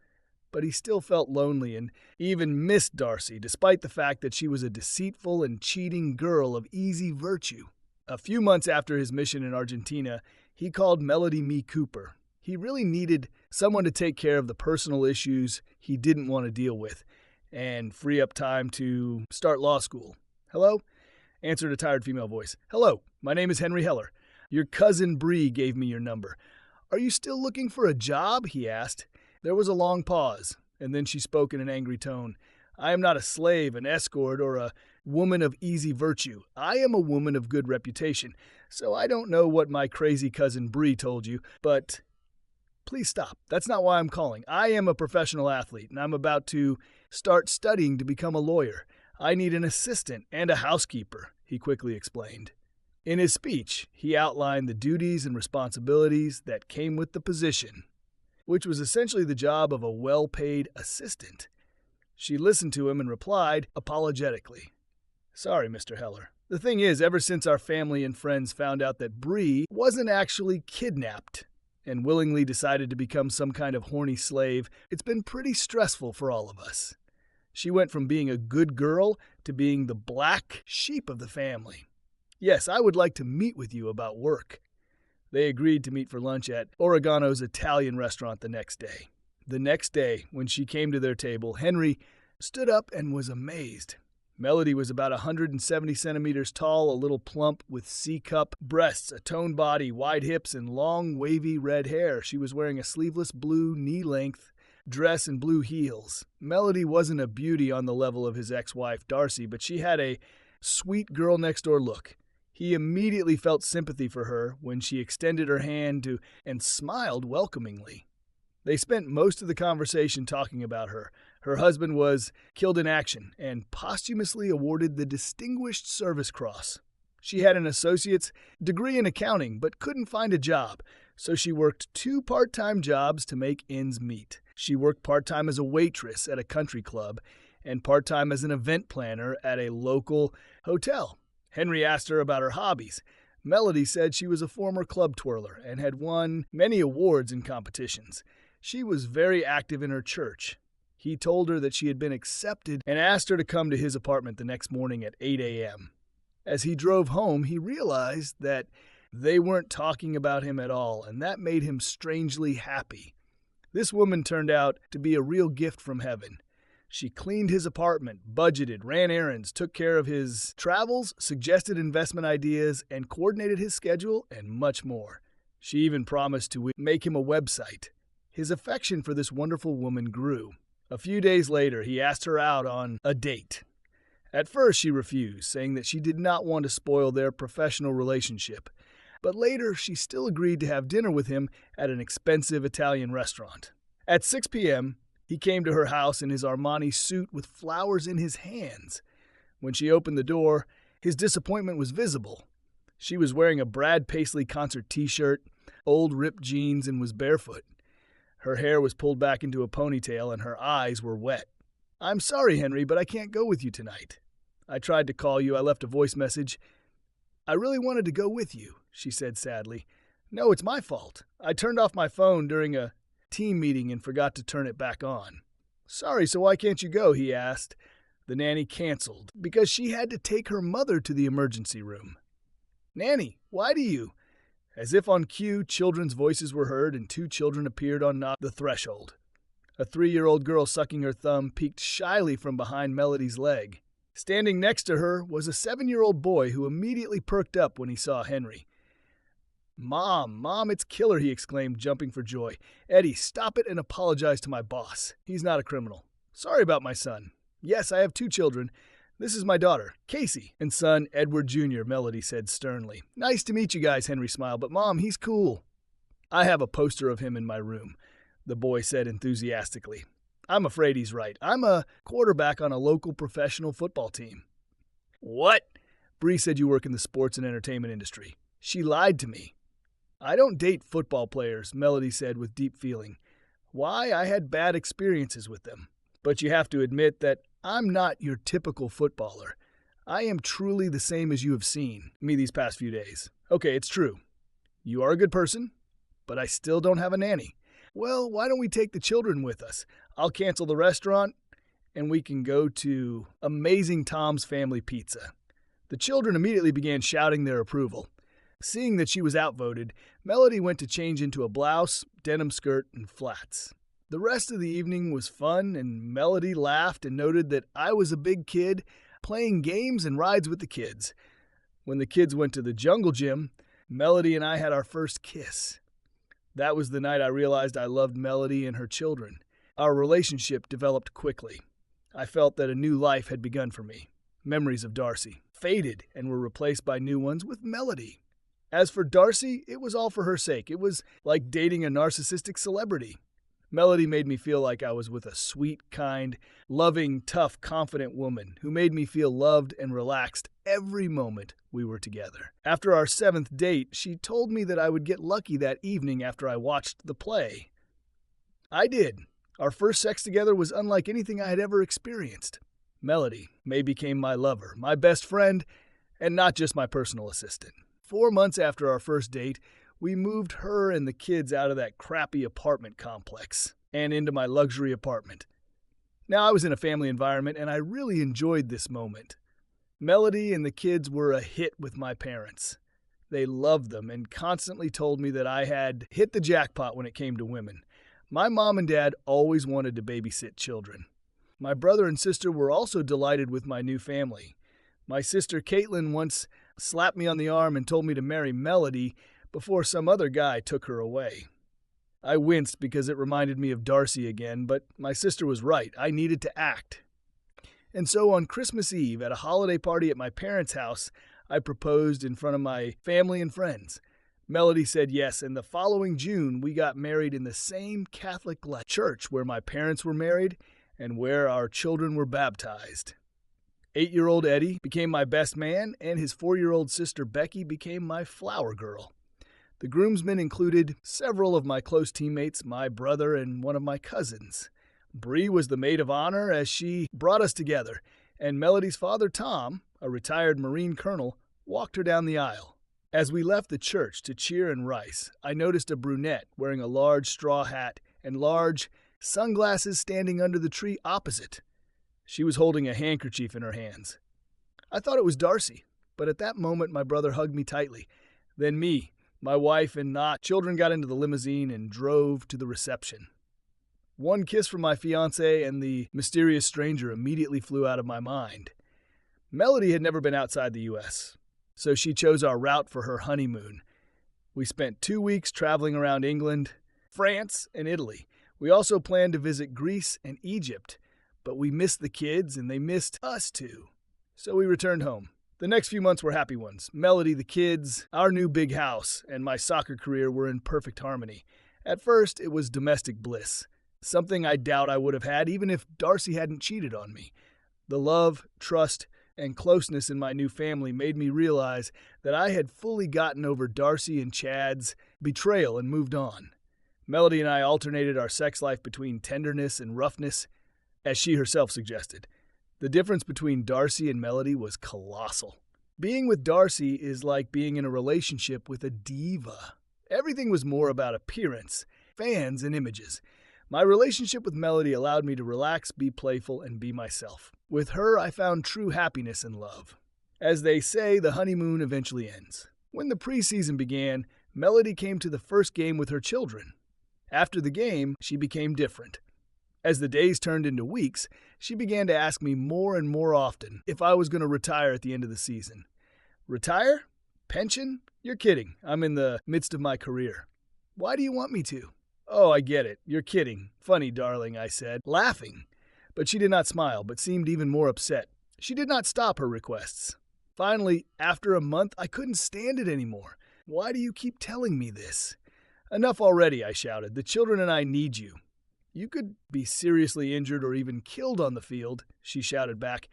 But he still felt lonely and even missed Darcy, despite the fact that she was a deceitful and cheating girl of easy virtue. A few months after his mission in Argentina, he called Melody May Cooper. He really needed someone to take care of the personal issues he didn't want to deal with, and free up time to start law school. "Hello?" answered a tired female voice. "Hello, my name is Henry Heller. Your cousin Bree gave me your number. Are you still looking for a job?" he asked. There was a long pause, and then she spoke in an angry tone. "I am not a slave, an escort, or a woman of easy virtue. I am a woman of good reputation, so I don't know what my crazy cousin Bree told you, but please stop. That's not why I'm calling. I am a professional athlete, and I'm about to start studying to become a lawyer. I need an assistant and a housekeeper," he quickly explained. In his speech, he outlined the duties and responsibilities that came with the position, which was essentially the job of a well-paid assistant. She listened to him and replied apologetically, "Sorry, Mr. Heller. The thing is, ever since our family and friends found out that Bree wasn't actually kidnapped and willingly decided to become some kind of horny slave, it's been pretty stressful for all of us. She went from being a good girl to being the black sheep of the family. Yes, I would like to meet with you about work." They agreed to meet for lunch at Oregano's Italian restaurant the next day. The next day, when she came to their table, Henry stood up and was amazed. Melody was about 170 centimeters tall, a little plump, with C-cup breasts, a toned body, wide hips, and long, wavy red hair. She was wearing a sleeveless blue, knee-length dress and blue heels. Melody wasn't a beauty on the level of his ex-wife, Darcy, but she had a sweet girl-next-door look. He immediately felt sympathy for her when she extended her hand and smiled welcomingly. They spent most of the conversation talking about her. Her husband was killed in action and posthumously awarded the Distinguished Service Cross. She had an associate's degree in accounting but couldn't find a job, so she worked 2 part-time jobs to make ends meet. She worked part-time as a waitress at a country club and part-time as an event planner at a local hotel. Henry asked her about her hobbies. Melody said she was a former club twirler and had won many awards in competitions. She was very active in her church. He told her that she had been accepted and asked her to come to his apartment the next morning at 8 a.m. As he drove home, he realized that they weren't talking about him at all, and that made him strangely happy. This woman turned out to be a real gift from heaven. She cleaned his apartment, budgeted, ran errands, took care of his travels, suggested investment ideas, and coordinated his schedule, and much more. She even promised to make him a website. His affection for this wonderful woman grew. A few days later, he asked her out on a date. At first, she refused, saying that she did not want to spoil their professional relationship. But later, she still agreed to have dinner with him at an expensive Italian restaurant. At 6 p.m., he came to her house in his Armani suit with flowers in his hands. When she opened the door, his disappointment was visible. She was wearing a Brad Paisley concert t-shirt, old ripped jeans, and was barefoot. Her hair was pulled back into a ponytail, and her eyes were wet. "I'm sorry, Henry, but I can't go with you tonight. I tried to call you. I left a voice message. I really wanted to go with you," she said sadly. "No, it's my fault. I turned off my phone during a team meeting and forgot to turn it back on." "Sorry, so why can't you go?" he asked. The nanny canceled because she had to take her mother to the emergency room. "Nanny, why do you?" As if on cue, children's voices were heard and 2 children appeared on the threshold. A 3-year-old girl sucking her thumb peeked shyly from behind Melody's leg. Standing next to her was a 7-year-old boy who immediately perked up when he saw Henry. Mom, it's Killer," he exclaimed, jumping for joy. "Eddie, stop it and apologize to my boss. He's not a criminal. Sorry about my son. Yes, I have 2 children. This is my daughter, Casey, and son, Edward Jr., Melody said sternly. "Nice to meet you guys," Henry smiled, "but Mom, he's cool." "I have a poster of him in my room," the boy said enthusiastically. "I'm afraid he's right. I'm a quarterback on a local professional football team." "What?" "Bree said you work in the sports and entertainment industry. She lied to me." "I don't date football players," Melody said with deep feeling. "Why, I had bad experiences with them. But you have to admit that I'm not your typical footballer. I am truly the same as you have seen me these past few days. Okay, it's true. You are a good person, but I still don't have a nanny. Well, why don't we take the children with us? I'll cancel the restaurant, and we can go to Amazing Tom's Family Pizza." The children immediately began shouting their approval. Seeing that she was outvoted, Melody went to change into a blouse, denim skirt, and flats. The rest of the evening was fun, and Melody laughed and noted that I was a big kid playing games and rides with the kids. When the kids went to the jungle gym, Melody and I had our first kiss. That was the night I realized I loved Melody and her children. Our relationship developed quickly. I felt that a new life had begun for me. Memories of Darcy faded and were replaced by new ones with Melody. As for Darcy, it was all for her sake. It was like dating a narcissistic celebrity. Melody made me feel like I was with a sweet, kind, loving, tough, confident woman who made me feel loved and relaxed every moment we were together. After our 7th date, she told me that I would get lucky that evening after I watched the play. I did. Our first sex together was unlike anything I had ever experienced. Melody May became my lover, my best friend, and not just my personal assistant. 4 months after our first date, we moved her and the kids out of that crappy apartment complex and into my luxury apartment. Now I was in a family environment and I really enjoyed this moment. Melody and the kids were a hit with my parents. They loved them and constantly told me that I had hit the jackpot when it came to women. My mom and dad always wanted to babysit children. My brother and sister were also delighted with my new family. My sister Caitlin once slapped me on the arm and told me to marry Melody before some other guy took her away. I winced because it reminded me of Darcy again, but my sister was right. I needed to act. And so on Christmas Eve, at a holiday party at my parents' house, I proposed in front of my family and friends. Melody said yes, and the following June, we got married in the same Catholic church where my parents were married and where our children were baptized. 8-year-old Eddie became my best man, and his 4-year-old sister Becky became my flower girl. The groomsmen included several of my close teammates, my brother, and one of my cousins. Bree was the maid of honor as she brought us together, and Melody's father, Tom, a retired Marine colonel, walked her down the aisle. As we left the church to cheer and rice, I noticed a brunette wearing a large straw hat and large sunglasses standing under the tree opposite. She was holding a handkerchief in her hands. I thought it was Darcy, but at that moment my brother hugged me tightly. Then me, my wife, and children got into the limousine and drove to the reception. One kiss from my fiancé and the mysterious stranger immediately flew out of my mind. Melody had never been outside the U.S., so she chose our route for her honeymoon. We spent 2 weeks traveling around England, France, and Italy. We also planned to visit Greece and Egypt, but we missed the kids and they missed us too. So we returned home. The next few months were happy ones. Melody, the kids, our new big house, and my soccer career were in perfect harmony. At first, it was domestic bliss, something I doubt I would have had even if Darcy hadn't cheated on me. The love, trust, and closeness in my new family made me realize that I had fully gotten over Darcy and Chad's betrayal and moved on. Melody and I alternated our sex life between tenderness and roughness, as she herself suggested. The difference between Darcy and Melody was colossal. Being with Darcy is like being in a relationship with a diva. Everything was more about appearance, fans, and images. My relationship with Melody allowed me to relax, be playful, and be myself. With her, I found true happiness and love. As they say, the honeymoon eventually ends. When the preseason began, Melody came to the first game with her children. After the game, she became different. As the days turned into weeks, she began to ask me more and more often if I was going to retire at the end of the season. Retire? Pension? You're kidding. I'm in the midst of my career. Why do you want me to? Oh, I get it. You're kidding. Funny, darling, I said, laughing. But she did not smile, but seemed even more upset. She did not stop her requests. Finally, after a month, I couldn't stand it anymore. Why do you keep telling me this? Enough already, I shouted. The children and I need you. You could be seriously injured or even killed on the field, she shouted back.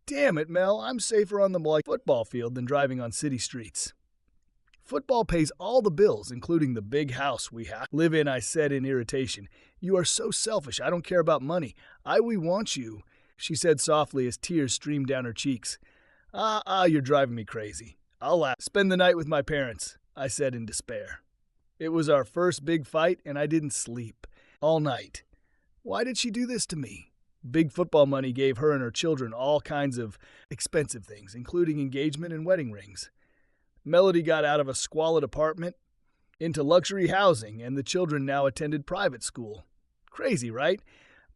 Damn it, Mel, I'm safer on the football field than driving on city streets. Football pays all the bills, including the big house we live in, I said in irritation. You are so selfish. I don't care about money. We want you, she said softly as tears streamed down her cheeks. You're driving me crazy. I'll spend the night with my parents, I said in despair. It was our first big fight, and I didn't sleep all night. Why did she do this to me? Big football money gave her and her children all kinds of expensive things, including engagement and wedding rings. Melody got out of a squalid apartment into luxury housing, and the children now attended private school. Crazy, right?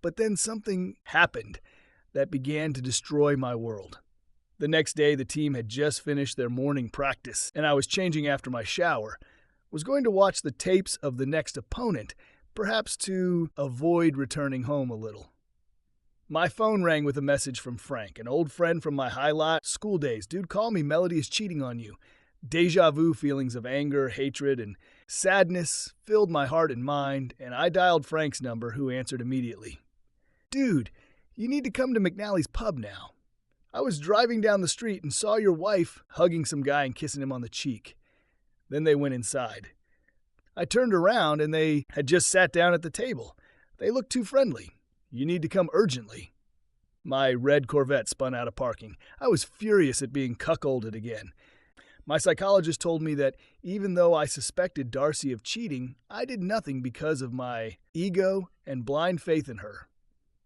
But then something happened that began to destroy my world. The next day, the team had just finished their morning practice, and I was changing after my shower. Was going to watch the tapes of the next opponent, perhaps to avoid returning home a little. My phone rang with a message from Frank, an old friend from my highlight school days. Dude, call me. Melody is cheating on you. Deja vu feelings of anger, hatred, and sadness filled my heart and mind, and I dialed Frank's number, who answered immediately. Dude, you need to come to McNally's pub now. I was driving down the street and saw your wife hugging some guy and kissing him on the cheek. Then they went inside. I turned around and they had just sat down at the table. They looked too friendly. You need to come urgently. My red Corvette spun out of parking. I was furious at being cuckolded again. My psychologist told me that even though I suspected Darcy of cheating, I did nothing because of my ego and blind faith in her.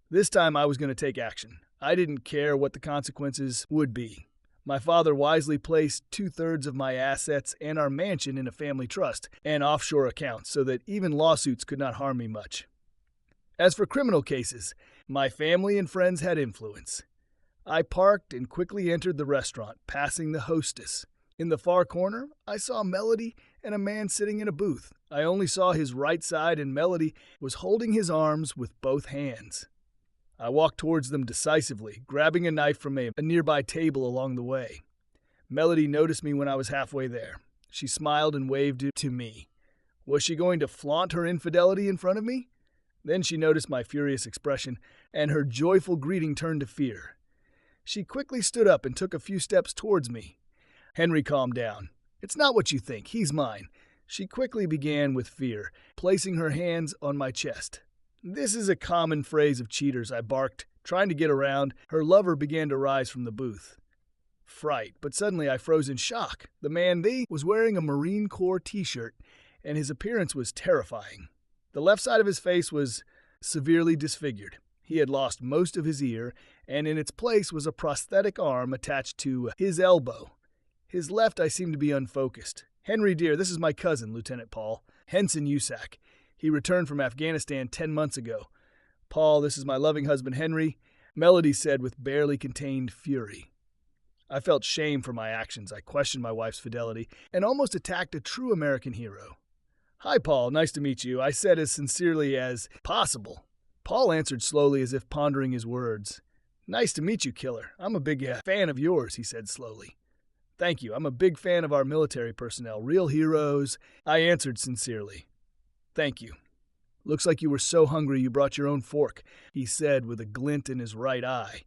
This time I was going to take action. I didn't care what the consequences would be. My father wisely placed 2/3 of my assets and our mansion in a family trust and offshore accounts so that even lawsuits could not harm me much. As for criminal cases, my family and friends had influence. I parked and quickly entered the restaurant, passing the hostess. In the far corner, I saw Melody and a man sitting in a booth. I only saw his right side, and Melody was holding his arms with both hands. I walked towards them decisively, grabbing a knife from a nearby table along the way. Melody noticed me when I was halfway there. She smiled and waved it to me. Was she going to flaunt her infidelity in front of me? Then she noticed my furious expression, and her joyful greeting turned to fear. She quickly stood up and took a few steps towards me. Henry, calm down. It's not what you think. He's mine. She quickly began with fear, placing her hands on my chest. This is a common phrase of cheaters, I barked, trying to get around. Her lover began to rise from the booth. Fright, but suddenly I froze in shock. The man was wearing a Marine Corps t-shirt, and his appearance was terrifying. The left side of his face was severely disfigured. He had lost most of his ear, and in its place was a prosthetic arm attached to his elbow. His left eye seemed to be unfocused. Henry, dear, this is my cousin, Lieutenant Paul, Henson Usack. He returned from Afghanistan 10 months ago. Paul, this is my loving husband, Henry, Melody said with barely contained fury. I felt shame for my actions. I questioned my wife's fidelity and almost attacked a true American hero. Hi, Paul. Nice to meet you, I said as sincerely as possible. Paul answered slowly as if pondering his words. Nice to meet you, killer. I'm a big fan of yours, he said slowly. Thank you. I'm a big fan of our military personnel. Real heroes. I answered sincerely. Thank you. Looks like you were so hungry you brought your own fork, he said with a glint in his right eye.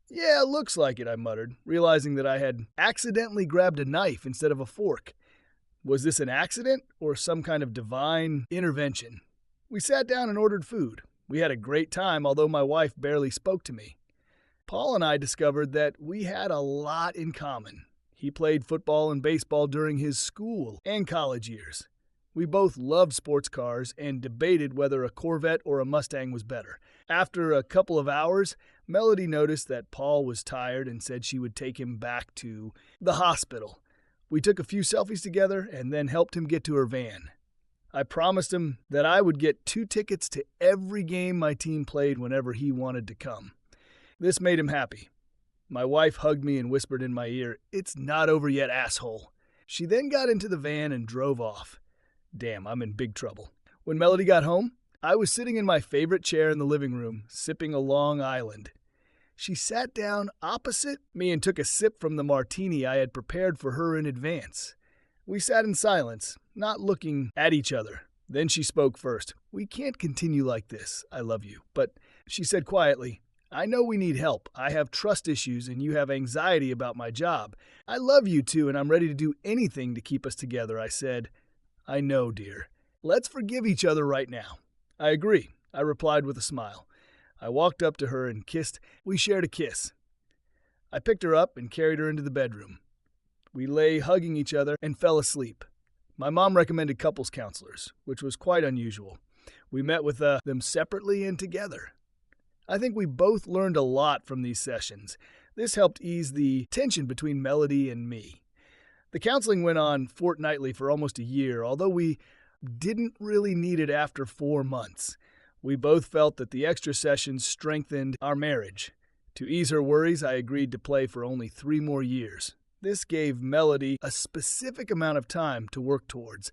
Yeah, looks like it, I muttered, realizing that I had accidentally grabbed a knife instead of a fork. Was this an accident or some kind of divine intervention? We sat down and ordered food. We had a great time, although my wife barely spoke to me. Paul and I discovered that we had a lot in common. He played football and baseball during his school and college years. We both loved sports cars and debated whether a Corvette or a Mustang was better. After a couple of hours, Melody noticed that Paul was tired and said she would take him back to the hospital. We took a few selfies together and then helped him get to her van. I promised him that I would get 2 tickets to every game my team played whenever he wanted to come. This made him happy. My wife hugged me and whispered in my ear, "It's not over yet, asshole." She then got into the van and drove off. Damn, I'm in big trouble. When Melody got home, I was sitting in my favorite chair in the living room, sipping a Long Island. She sat down opposite me and took a sip from the martini I had prepared for her in advance. We sat in silence, not looking at each other. Then she spoke first. "We can't continue like this. I love you." But she said quietly, "I know we need help. I have trust issues and you have anxiety about my job. I love you too and I'm ready to do anything to keep us together," I said. "I know, dear. Let's forgive each other right now." "I agree," I replied with a smile. I walked up to her and kissed. We shared a kiss. I picked her up and carried her into the bedroom. We lay hugging each other and fell asleep. My mom recommended couples counselors, which was quite unusual. We met with them separately and together. I think we both learned a lot from these sessions. This helped ease the tension between Melody and me. The counseling went on fortnightly for almost a year, although we didn't really need it after 4 months. We both felt that the extra sessions strengthened our marriage. To ease her worries, I agreed to play for only 3 more years. This gave Melody a specific amount of time to work towards.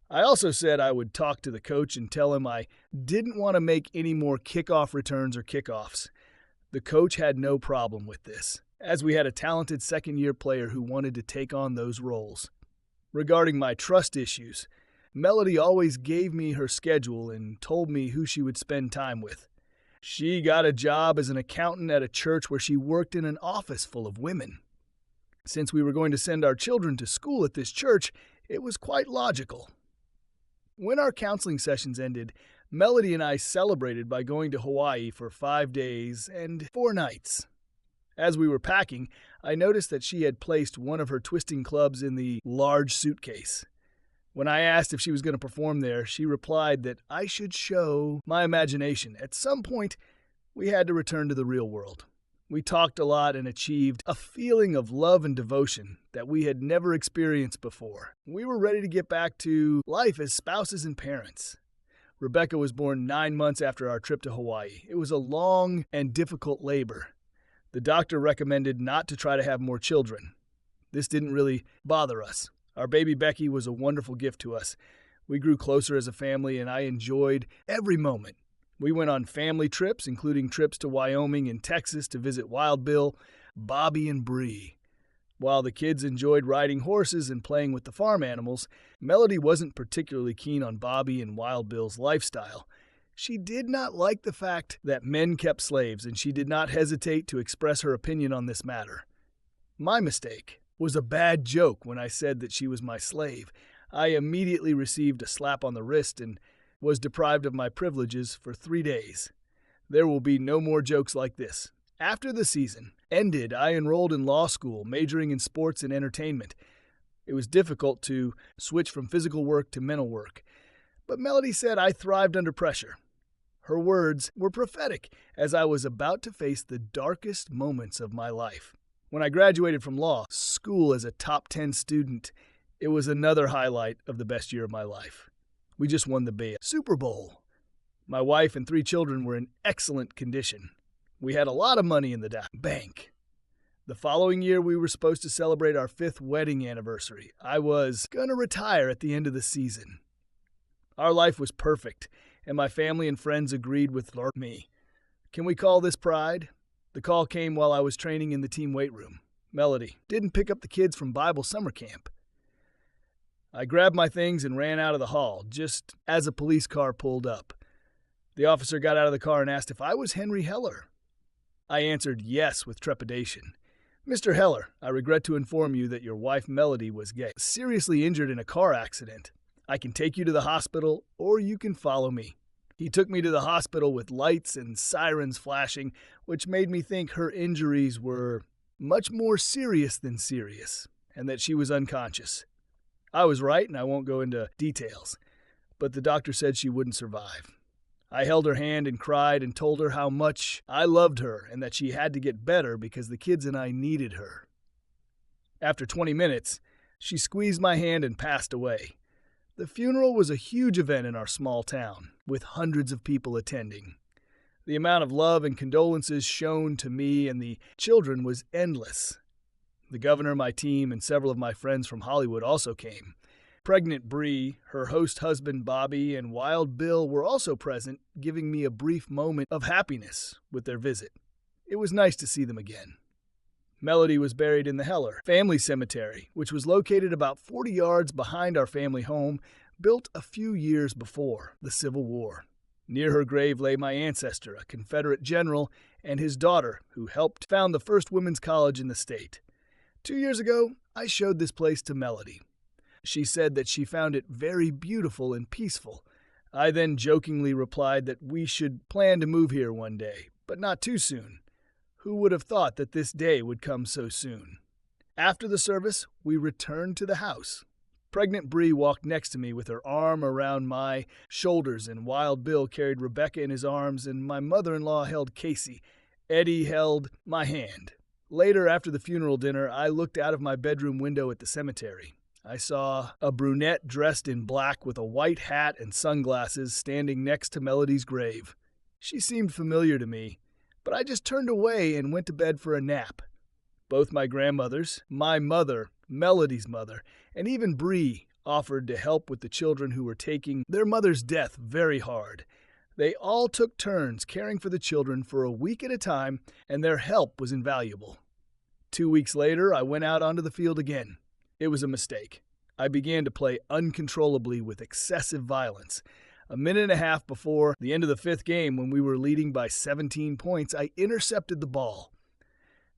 I also said I would talk to the coach and tell him I didn't want to make any more kickoff returns or kickoffs. The coach had no problem with this, as we had a talented second-year player who wanted to take on those roles. Regarding my trust issues, Melody always gave me her schedule and told me who she would spend time with. She got a job as an accountant at a church where she worked in an office full of women. Since we were going to send our children to school at this church, it was quite logical. When our counseling sessions ended, Melody and I celebrated by going to Hawaii for 5 days and 4 nights. As we were packing, I noticed that she had placed one of her twisting clubs in the large suitcase. When I asked if she was going to perform there, she replied that I should show my imagination. At some point, we had to return to the real world. We talked a lot and achieved a feeling of love and devotion that we had never experienced before. We were ready to get back to life as spouses and parents. Rebecca was born 9 months after our trip to Hawaii. It was a long and difficult labor. The doctor recommended not to try to have more children. This didn't really bother us. Our baby Becky was a wonderful gift to us. We grew closer as a family, and I enjoyed every moment. We went on family trips, including trips to Wyoming and Texas to visit Wild Bill, Bobby, and Bree. While the kids enjoyed riding horses and playing with the farm animals, Melody wasn't particularly keen on Bobby and Wild Bill's lifestyle. She did not like the fact that men kept slaves, and she did not hesitate to express her opinion on this matter. My mistake was a bad joke when I said that she was my slave. I immediately received a slap on the wrist and was deprived of my privileges for 3 days. There will be no more jokes like this. After the season ended, I enrolled in law school, majoring in sports and entertainment. It was difficult to switch from physical work to mental work, but Melody said I thrived under pressure. Her words were prophetic as I was about to face the darkest moments of my life. When I graduated from law school as a top 10 student, it was another highlight of the best year of my life. We just won the big Super Bowl. My wife and 3 children were in excellent condition. We had a lot of money in the bank. The following year, we were supposed to celebrate our 5th wedding anniversary. I was going to retire at the end of the season. Our life was perfect, and my family and friends agreed with me. Can we call this pride? The call came while I was training in the team weight room. Melody didn't pick up the kids from Bible summer camp. I grabbed my things and ran out of the hall, just as a police car pulled up. The officer got out of the car and asked if I was Henry Heller. I answered yes with trepidation. Mr. Heller, I regret to inform you that your wife Melody was seriously injured in a car accident. I can take you to the hospital, or you can follow me. He took me to the hospital with lights and sirens flashing, which made me think her injuries were much more serious than serious, and that she was unconscious. I was right, and I won't go into details, but the doctor said she wouldn't survive. I held her hand and cried and told her how much I loved her and that she had to get better because the kids and I needed her. After 20 minutes, she squeezed my hand and passed away. The funeral was a huge event in our small town, with hundreds of people attending. The amount of love and condolences shown to me and the children was endless. The governor, my team, and several of my friends from Hollywood also came. Pregnant Bree, her host husband Bobby, and Wild Bill were also present, giving me a brief moment of happiness with their visit. It was nice to see them again. Melody was buried in the Heller family cemetery, which was located about 40 yards behind our family home, built a few years before the Civil War. Near her grave lay my ancestor, a Confederate general, and his daughter, who helped found the first women's college in the state. 2 years ago, I showed this place to Melody. She said that she found it very beautiful and peaceful. I then jokingly replied that we should plan to move here one day, but not too soon. Who would have thought that this day would come so soon? After the service, we returned to the house. Pregnant Bree walked next to me with her arm around my shoulders, and Wild Bill carried Rebecca in his arms, and my mother-in-law held Casey. Eddie held my hand. Later, after the funeral dinner, I looked out of my bedroom window at the cemetery. I saw a brunette dressed in black with a white hat and sunglasses standing next to Melody's grave. She seemed familiar to me, but I just turned away and went to bed for a nap. Both my grandmothers, my mother, Melody's mother, and even Bree offered to help with the children who were taking their mother's death very hard. They all took turns caring for the children for a week at a time, and their help was invaluable. 2 weeks later, I went out onto the field again. It was a mistake. I began to play uncontrollably with excessive violence. A minute and a half before the end of the 5th game, when we were leading by 17 points, I intercepted the ball.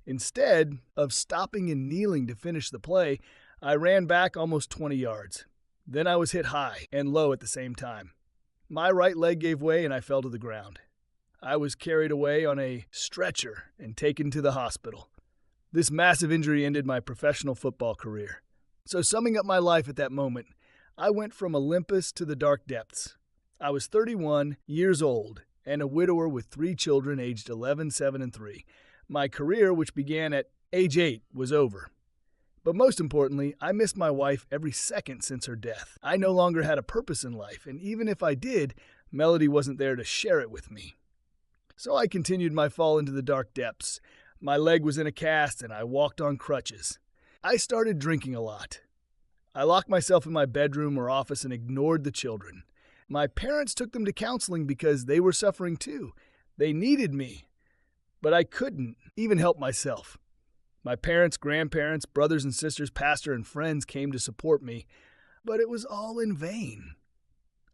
Instead of stopping and kneeling to finish the play, I ran back almost 20 yards. Then I was hit high and low at the same time. My right leg gave way and I fell to the ground. I was carried away on a stretcher and taken to the hospital. This massive injury ended my professional football career. So summing up my life at that moment, I went from Olympus to the dark depths. I was 31 years old and a widower with 3 children aged 11, 7, and 3. My career, which began at age 8, was over. But most importantly, I missed my wife every second since her death. I no longer had a purpose in life, and even if I did, Melody wasn't there to share it with me. So I continued my fall into the dark depths. My leg was in a cast and I walked on crutches. I started drinking a lot. I locked myself in my bedroom or office and ignored the children. My parents took them to counseling because they were suffering too. They needed me. But I couldn't even help myself. My parents, grandparents, brothers and sisters, pastor, and friends came to support me, but it was all in vain.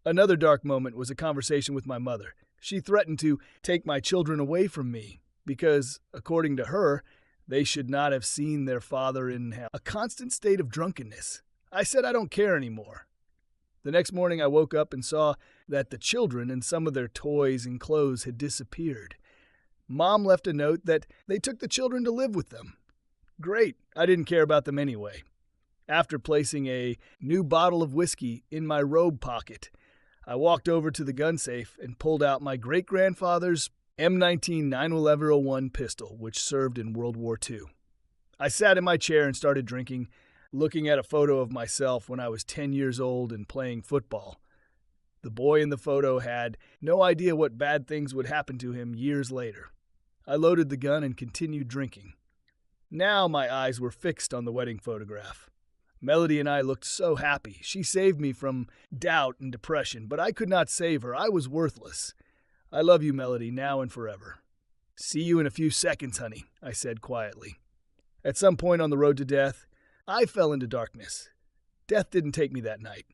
Another dark moment was a conversation with my mother. She threatened to take my children away from me because, according to her, they should not have seen their father in a constant state of drunkenness. I said I don't care anymore. The next morning I woke up and saw that the children and some of their toys and clothes had disappeared. Mom left a note that they took the children to live with them. Great, I didn't care about them anyway. After placing a new bottle of whiskey in my robe pocket, I walked over to the gun safe and pulled out my great-grandfather's M19 911 pistol, which served in World War II. I sat in my chair and started drinking, looking at a photo of myself when I was 10 years old and playing football. The boy in the photo had no idea what bad things would happen to him years later. I loaded the gun and continued drinking. Now my eyes were fixed on the wedding photograph. Melody and I looked so happy. She saved me from doubt and depression, but I could not save her. I was worthless. I love you, Melody, now and forever. See you in a few seconds, honey, I said quietly. At some point on the road to death, I fell into darkness. Death didn't take me that night.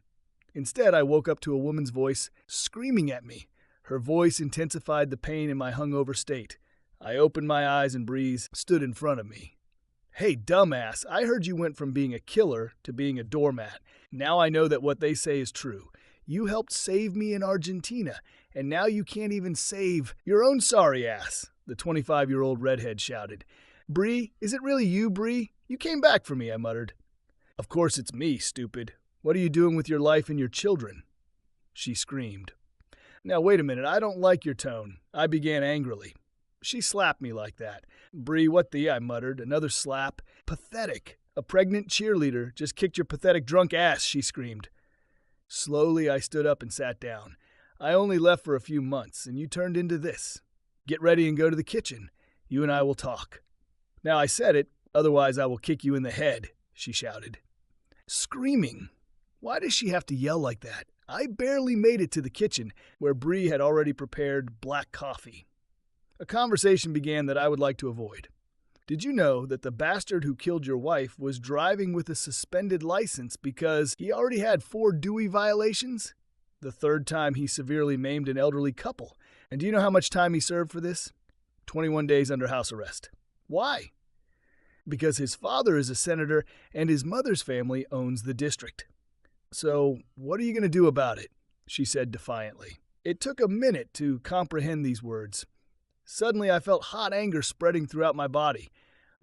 Instead, I woke up to a woman's voice screaming at me. Her voice intensified the pain in my hungover state. I opened my eyes and Bree stood in front of me. Hey, dumbass, I heard you went from being a killer to being a doormat. Now I know that what they say is true. You helped save me in Argentina, and now you can't even save your own sorry ass, the 25-year-old redhead shouted. Bree, is it really you, Bree? You came back for me, I muttered. Of course it's me, stupid. What are you doing with your life and your children? She screamed. Now wait a minute, I don't like your tone. I began angrily. She slapped me like that. Bree, what the, I muttered. Another slap. Pathetic. A pregnant cheerleader just kicked your pathetic drunk ass, she screamed. Slowly, I stood up and sat down. I only left for a few months, and you turned into this. Get ready and go to the kitchen. You and I will talk. Now I said it, otherwise I will kick you in the head, she shouted. Screaming. Why does she have to yell like that? I barely made it to the kitchen, where Bree had already prepared black coffee. A conversation began that I would like to avoid. Did you know that the bastard who killed your wife was driving with a suspended license because he already had 4 Dewey violations? The 3rd time he severely maimed an elderly couple. And do you know how much time he served for this? 21 days under house arrest. Why? Because his father is a senator and his mother's family owns the district. So, what are you going to do about it? She said defiantly. It took a minute to comprehend these words. Suddenly I felt hot anger spreading throughout my body.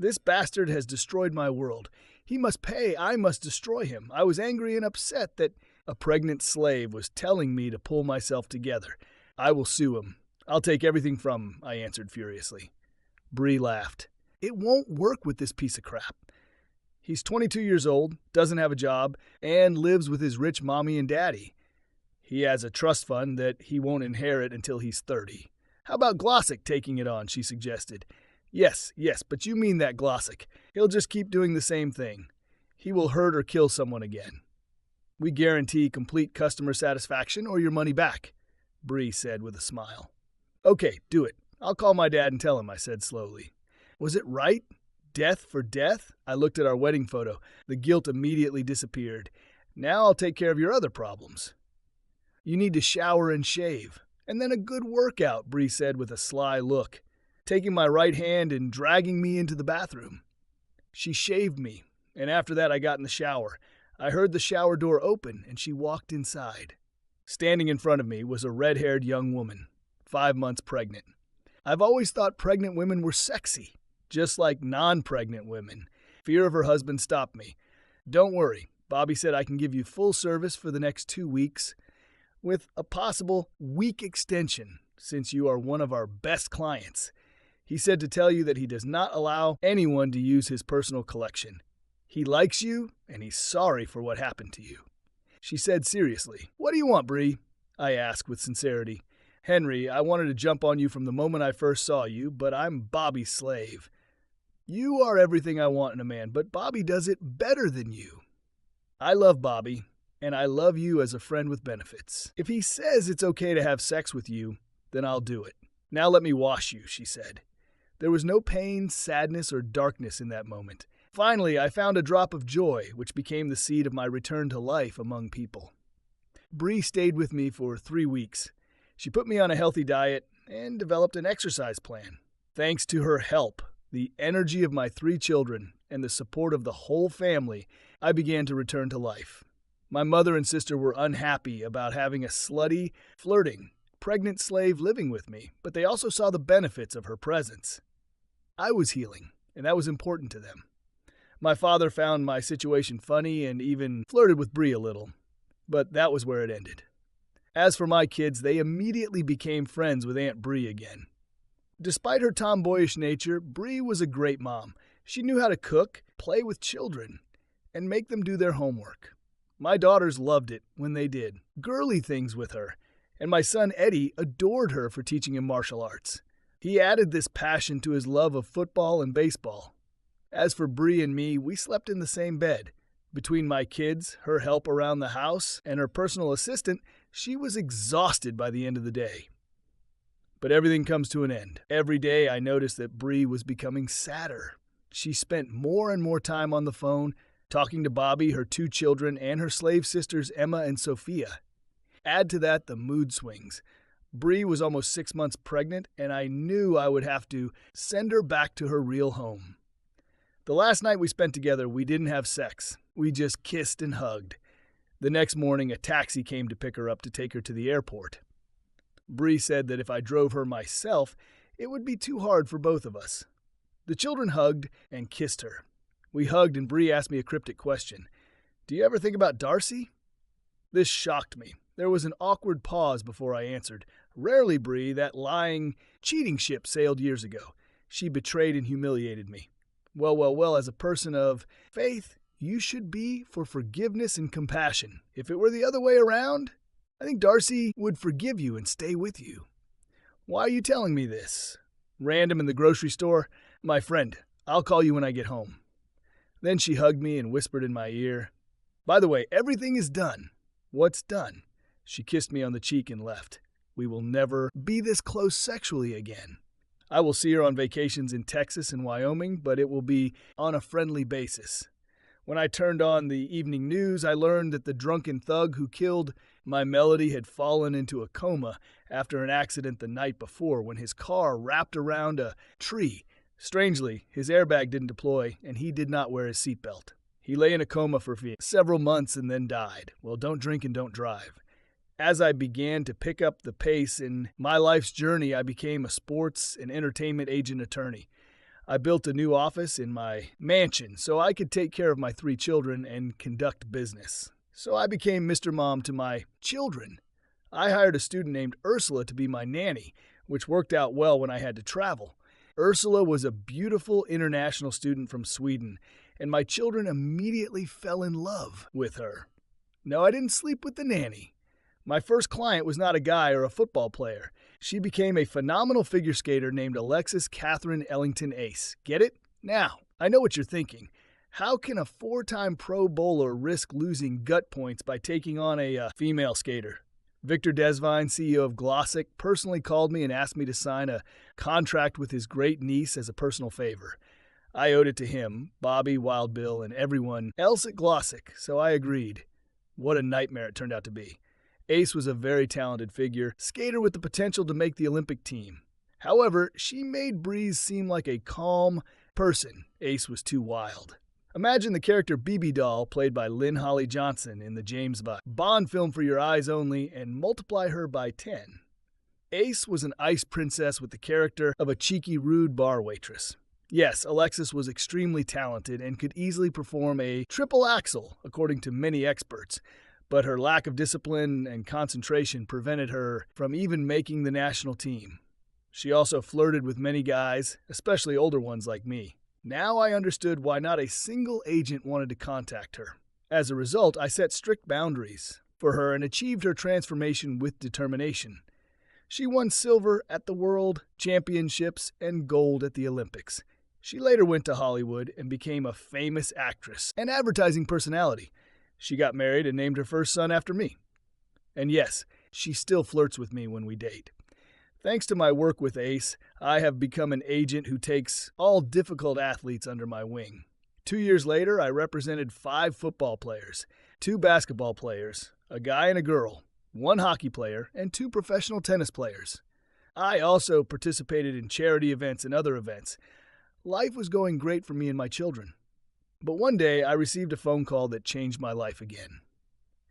This bastard has destroyed my world. He must pay. I must destroy him. I was angry and upset that a pregnant slave was telling me to pull myself together. I will sue him. I'll take everything from him, I answered furiously. Bree laughed. It won't work with this piece of crap. He's 22 years old, doesn't have a job, and lives with his rich mommy and daddy. He has a trust fund that he won't inherit until he's 30. How about Glossick taking it on, she suggested. Yes, but you mean that Glossick. He'll just keep doing the same thing. He will hurt or kill someone again. We guarantee complete customer satisfaction or your money back, Bree said with a smile. Okay, do it. I'll call my dad and tell him, I said slowly. Was it right? Death for death? I looked at our wedding photo. The guilt immediately disappeared. Now I'll take care of your other problems. You need to shower and shave. And then a good workout, Bree said with a sly look, taking my right hand and dragging me into the bathroom. She shaved me, and after that I got in the shower. I heard the shower door open, and she walked inside. Standing in front of me was a red-haired young woman, 5 months pregnant. I've always thought pregnant women were sexy, just like non-pregnant women. Fear of her husband stopped me. Don't worry, Bobby said I can give you full service for the next 2 weeks, with a possible week extension, since you are one of our best clients. He said to tell you that he does not allow anyone to use his personal collection. He likes you, and he's sorry for what happened to you. She said seriously, What do you want, Bree? I asked with sincerity. Henry, I wanted to jump on you from the moment I first saw you, but I'm Bobby's slave. You are everything I want in a man, but Bobby does it better than you. I love Bobby, and I love you as a friend with benefits. If he says it's okay to have sex with you, then I'll do it. Now let me wash you, she said. There was no pain, sadness, or darkness in that moment. Finally, I found a drop of joy, which became the seed of my return to life among people. Bree stayed with me for 3 weeks. She put me on a healthy diet and developed an exercise plan. Thanks to her help, the energy of my 3 children, and the support of the whole family, I began to return to life. My mother and sister were unhappy about having a slutty, flirting, pregnant slave living with me, but they also saw the benefits of her presence. I was healing, and that was important to them. My father found my situation funny and even flirted with Bree a little, but that was where it ended. As for my kids, they immediately became friends with Aunt Bree again. Despite her tomboyish nature, Bree was a great mom. She knew how to cook, play with children, and make them do their homework. My daughters loved it when they did girly things with her, and my son Eddie adored her for teaching him martial arts. He added this passion to his love of football and baseball. As for Bree and me, we slept in the same bed. Between my kids, her help around the house, and her personal assistant, she was exhausted by the end of the day. But everything comes to an end. Every day I noticed that Bree was becoming sadder. She spent more and more time on the phone, talking to Bobby, her 2 children, and her slave sisters Emma and Sophia. Add to that the mood swings. Bree was almost 6 months pregnant, and I knew I would have to send her back to her real home. The last night we spent together, we didn't have sex. We just kissed and hugged. The next morning, a taxi came to pick her up to take her to the airport. Bree said that if I drove her myself, it would be too hard for both of us. The children hugged and kissed her. We hugged, and Bree asked me a cryptic question. Do you ever think about Darcy? This shocked me. There was an awkward pause before I answered. Rarely, Bree, that lying, cheating ship sailed years ago. She betrayed and humiliated me. Well, as a person of faith, you should be for forgiveness and compassion. If it were the other way around, I think Darcy would forgive you and stay with you. Why are you telling me this? Random in the grocery store? My friend, I'll call you when I get home. Then she hugged me and whispered in my ear, By the way, everything is done. What's done? She kissed me on the cheek and left. We will never be this close sexually again. I will see her on vacations in Texas and Wyoming, but it will be on a friendly basis. When I turned on the evening news, I learned that the drunken thug who killed my Melody had fallen into a coma after an accident the night before when his car wrapped around a tree. Strangely, his airbag didn't deploy, and he did not wear his seatbelt. He lay in a coma for several months and then died. Well, don't drink and don't drive. As I began to pick up the pace in my life's journey, I became a sports and entertainment agent attorney. I built a new office in my mansion so I could take care of my 3 children and conduct business. So I became Mr. Mom to my children. I hired a student named Ursula to be my nanny, which worked out well when I had to travel. Ursula was a beautiful international student from Sweden, and my children immediately fell in love with her. No, I didn't sleep with the nanny. My first client was not a guy or a football player. She became a phenomenal figure skater named Alexis Catherine Ellington Ace. Get it? Now, I know what you're thinking. How can a 4-time Pro Bowler risk losing gut points by taking on a female skater? Victor Desvine, CEO of Glossic, personally called me and asked me to sign a contract with his great niece as a personal favor. I owed it to him, Bobby, Wild Bill, and everyone else at Glossic, so I agreed. What a nightmare it turned out to be. Ace was a very talented figure skater with the potential to make the Olympic team. However, she made Breeze seem like a calm person. Ace was too wild. Imagine the character BB Doll, played by Lynn Holly Johnson in the James Bond film For Your Eyes Only, and multiply her by 10. Ace was an ice princess with the character of a cheeky, rude bar waitress. Yes, Alexis was extremely talented and could easily perform a triple axel, according to many experts, but her lack of discipline and concentration prevented her from even making the national team. She also flirted with many guys, especially older ones like me. Now I understood why not a single agent wanted to contact her. As a result, I set strict boundaries for her and achieved her transformation with determination. She won silver at the World Championships and gold at the Olympics. She later went to Hollywood and became a famous actress and advertising personality. She got married and named her first son after me. And yes, she still flirts with me when we date. Thanks to my work with Ace, I have become an agent who takes all difficult athletes under my wing. 2 years later, I represented 5 football players, 2 basketball players, a guy and a girl, 1 hockey player, and 2 professional tennis players. I also participated in charity events and other events. Life was going great for me and my children. But one day, I received a phone call that changed my life again.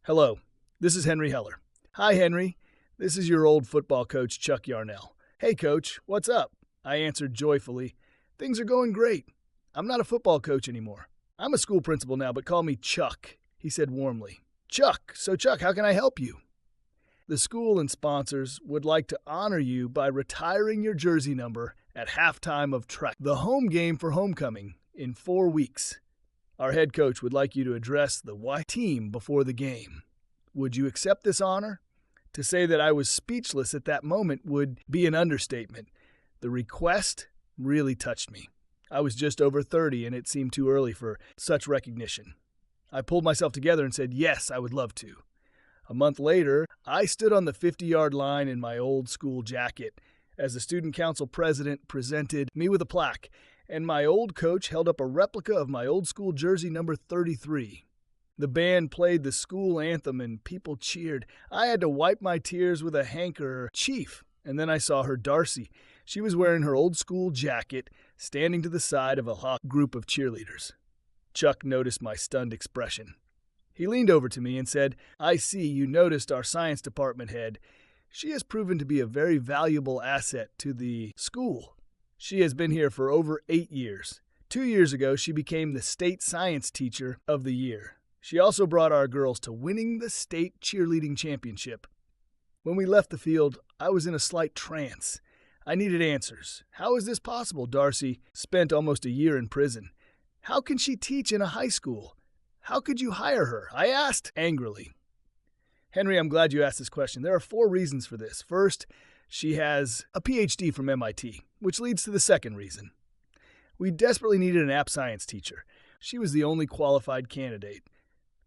Hello, this is Henry Heller. Hi, Henry. This is your old football coach, Chuck Yarnell. Hey, Coach, what's up? I answered joyfully. Things are going great. I'm not a football coach anymore. I'm a school principal now, but call me Chuck, he said warmly. Chuck, how can I help you? The school and sponsors would like to honor you by retiring your jersey number at halftime of Trek, the home game for homecoming, in 4 weeks. Our head coach would like you to address the white team before the game. Would you accept this honor? To say that I was speechless at that moment would be an understatement. The request really touched me. I was just over 30 and it seemed too early for such recognition. I pulled myself together and said, yes, I would love to. A month later, I stood on the 50-yard line in my old school jacket as the student council president presented me with a plaque, and my old coach held up a replica of my old school jersey number 33. The band played the school anthem and people cheered. I had to wipe my tears with a handkerchief, and then I saw her, Darcy. She was wearing her old school jacket, standing to the side of a group of cheerleaders. Chuck noticed my stunned expression. He leaned over to me and said, I see you noticed our science department head. She has proven to be a very valuable asset to the school. She has been here for over 8 years. 2 years ago, she became the state science teacher of the year. She also brought our girls to winning the state cheerleading championship. When we left the field, I was in a slight trance. I needed answers. How is this possible? Darcy spent almost a year in prison. How can she teach in a high school? How could you hire her? I asked angrily. Henry, I'm glad you asked this question. There are 4 reasons for this. First, she has a PhD from MIT, which leads to the second reason. We desperately needed an app science teacher. She was the only qualified candidate.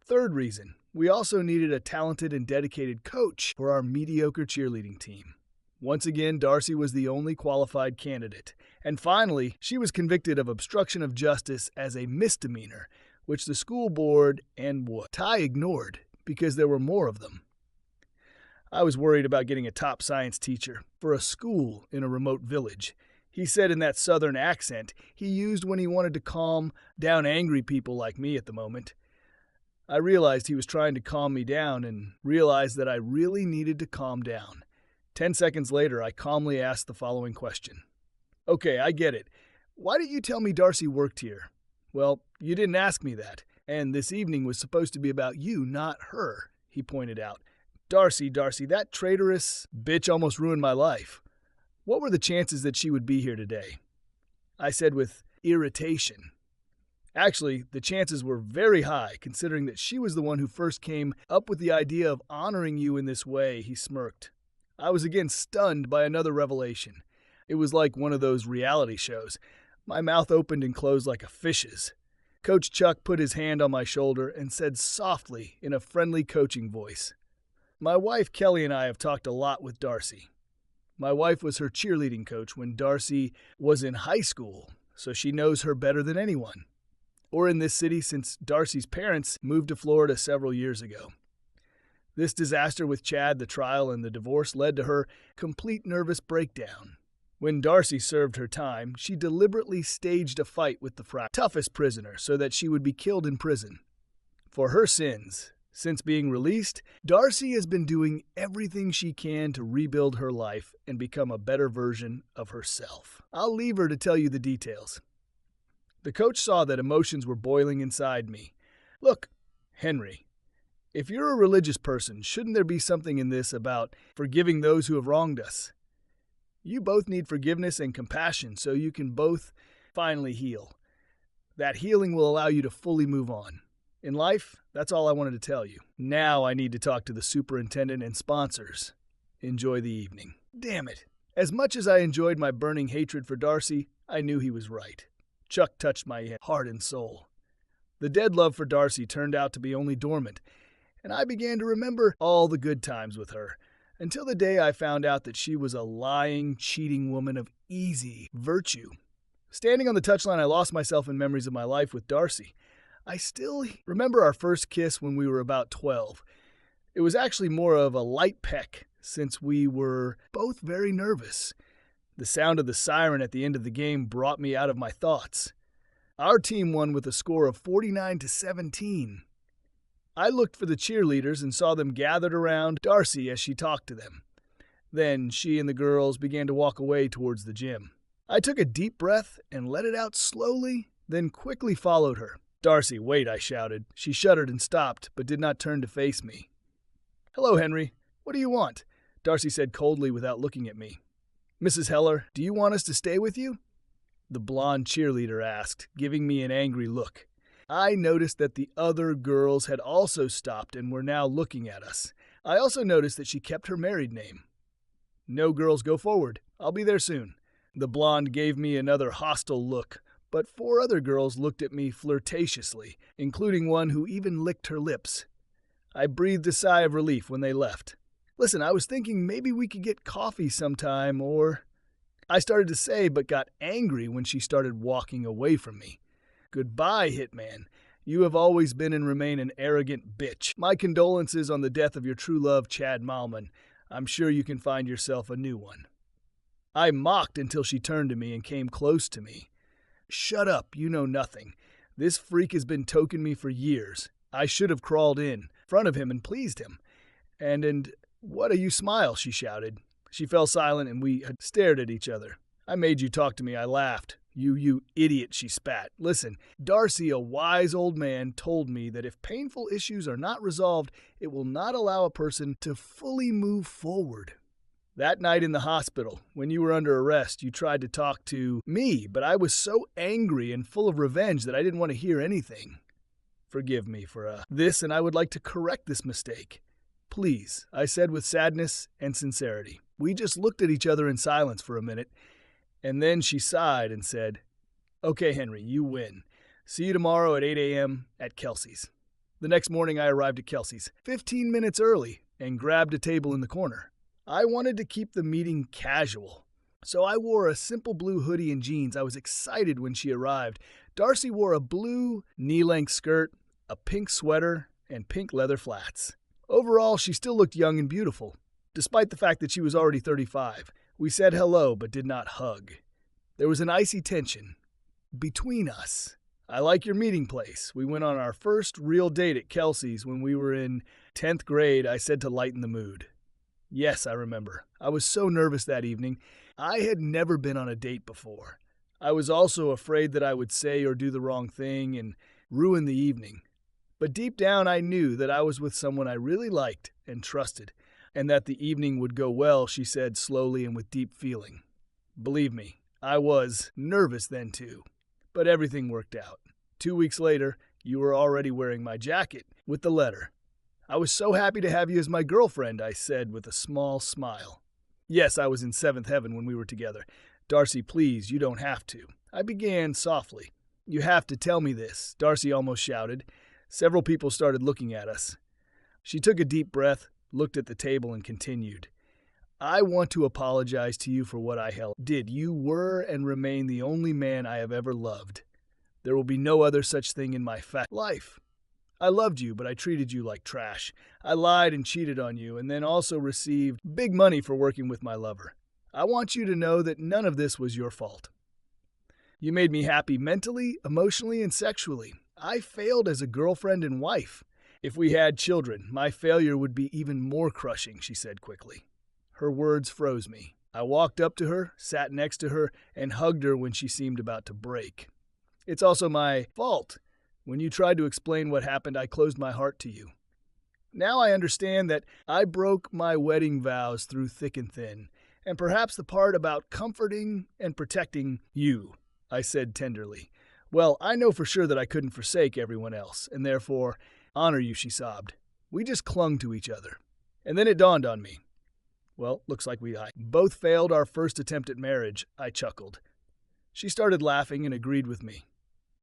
Third reason, we also needed a talented and dedicated coach for our mediocre cheerleading team. Once again, Darcy was the only qualified candidate. And finally, she was convicted of obstruction of justice as a misdemeanor, which the school board and Ty ignored because there were more of them. I was worried about getting a top science teacher for a school in a remote village. He said in that southern accent he used when he wanted to calm down angry people like me at the moment. I realized he was trying to calm me down and realized that I really needed to calm down. 10 seconds later, I calmly asked the following question. Okay, I get it. Why didn't you tell me Darcy worked here? Well, you didn't ask me that, and this evening was supposed to be about you, not her, he pointed out. Darcy, that traitorous bitch almost ruined my life. What were the chances that she would be here today? I said with irritation. Actually, the chances were very high, considering that she was the one who first came up with the idea of honoring you in this way, he smirked. I was again stunned by another revelation. It was like one of those reality shows. My mouth opened and closed like a fish's. Coach Chuck put his hand on my shoulder and said softly in a friendly coaching voice, "My wife Kelly and I have talked a lot with Darcy. My wife was her cheerleading coach when Darcy was in high school, so she knows her better than anyone. Or in this city since Darcy's parents moved to Florida several years ago. This disaster with Chad, the trial, and the divorce led to her complete nervous breakdown. When Darcy served her time, she deliberately staged a fight with the toughest prisoner so that she would be killed in prison. For her sins, since being released, Darcy has been doing everything she can to rebuild her life and become a better version of herself. I'll leave her to tell you the details." The coach saw that emotions were boiling inside me. "Look, Henry, if you're a religious person, shouldn't there be something in this about forgiving those who have wronged us? You both need forgiveness and compassion so you can both finally heal. That healing will allow you to fully move on. In life, that's all I wanted to tell you. Now I need to talk to the superintendent and sponsors. Enjoy the evening." Damn it. As much as I enjoyed my burning hatred for Darcy, I knew he was right. Chuck touched my heart and soul. The dead love for Darcy turned out to be only dormant, and I began to remember all the good times with her, until the day I found out that she was a lying, cheating woman of easy virtue. Standing on the touchline, I lost myself in memories of my life with Darcy. I still remember our first kiss when we were about 12. It was actually more of a light peck, since we were both very nervous. The sound of the siren at the end of the game brought me out of my thoughts. Our team won with a score of 49-17. I looked for the cheerleaders and saw them gathered around Darcy as she talked to them. Then she and the girls began to walk away towards the gym. I took a deep breath and let it out slowly, then quickly followed her. "Darcy, wait," I shouted. She shuddered and stopped, but did not turn to face me. "Hello, Henry. What do you want?" Darcy said coldly without looking at me. "Mrs. Heller, do you want us to stay with you?" The blonde cheerleader asked, giving me an angry look. I noticed that the other girls had also stopped and were now looking at us. I also noticed that she kept her married name. "No, girls, go forward. I'll be there soon." The blonde gave me another hostile look, but 4 other girls looked at me flirtatiously, including one who even licked her lips. I breathed a sigh of relief when they left. "Listen, I was thinking maybe we could get coffee sometime, or—" I started to say, but got angry when she started walking away from me. "Goodbye, Hitman. You have always been and remain an arrogant bitch. My condolences on the death of your true love, Chad Malman. I'm sure you can find yourself a new one." I mocked until she turned to me and came close to me. "Shut up, you know nothing. This freak has been toking me for years. I should have crawled in front of him and pleased him. And what do you smile?" she shouted. She fell silent and we had stared at each other. "I made you talk to me," I laughed. You idiot," she spat. "Listen, Darcy, a wise old man, told me that if painful issues are not resolved, it will not allow a person to fully move forward. That night in the hospital, when you were under arrest, you tried to talk to me, but I was so angry and full of revenge that I didn't want to hear anything. Forgive me for this, and I would like to correct this mistake. Please," I said with sadness and sincerity. We just looked at each other in silence for a minute, and then she sighed and said, "Okay, Henry, you win. See you tomorrow at 8 a.m. at Kelsey's." The next morning I arrived at Kelsey's 15 minutes early and grabbed a table in the corner. I wanted to keep the meeting casual, so I wore a simple blue hoodie and jeans. I was excited when she arrived. Darcy wore a blue knee-length skirt, a pink sweater, and pink leather flats. Overall, she still looked young and beautiful, despite the fact that she was already 35. We said hello but did not hug. There was an icy tension between us. "I like your meeting place. We went on our first real date at Kelsey's when we were in 10th grade," I said to lighten the mood. Yes, I remember. I was so nervous that evening. I had never been on a date before. I was also afraid that I would say or do the wrong thing and ruin the evening. But deep down I knew that I was with someone I really liked and trusted, and that the evening would go well, she said slowly and with deep feeling. "Believe me, I was nervous then too, but everything worked out. 2 weeks later, you were already wearing my jacket with the letter. I was so happy to have you as my girlfriend, I said with a small smile. Yes, I was in seventh heaven when we were together. Darcy, please, you don't have to. I began softly. You have to tell me this, Darcy almost shouted. Several people started looking at us. She took a deep breath, looked at the table, and continued. I want to apologize to you for what I did. You were and remain the only man I have ever loved. There will be no other such thing in my life. I loved you, but I treated you like trash. I lied and cheated on you, and then also received big money for working with my lover. I want you to know that none of this was your fault. You made me happy mentally, emotionally, and sexually. I failed as a girlfriend and wife. If we had children, my failure would be even more crushing, she said quickly. Her words froze me. I walked up to her, sat next to her, and hugged her when she seemed about to break. It's also my fault. When you tried to explain what happened, I closed my heart to you. Now I understand that I broke my wedding vows through thick and thin, and perhaps the part about comforting and protecting you, I said tenderly. Well, I know for sure that I couldn't forsake everyone else, and therefore honor you, she sobbed. We just clung to each other. And then it dawned on me. Well, looks like we both failed our first attempt at marriage, I chuckled. She started laughing and agreed with me.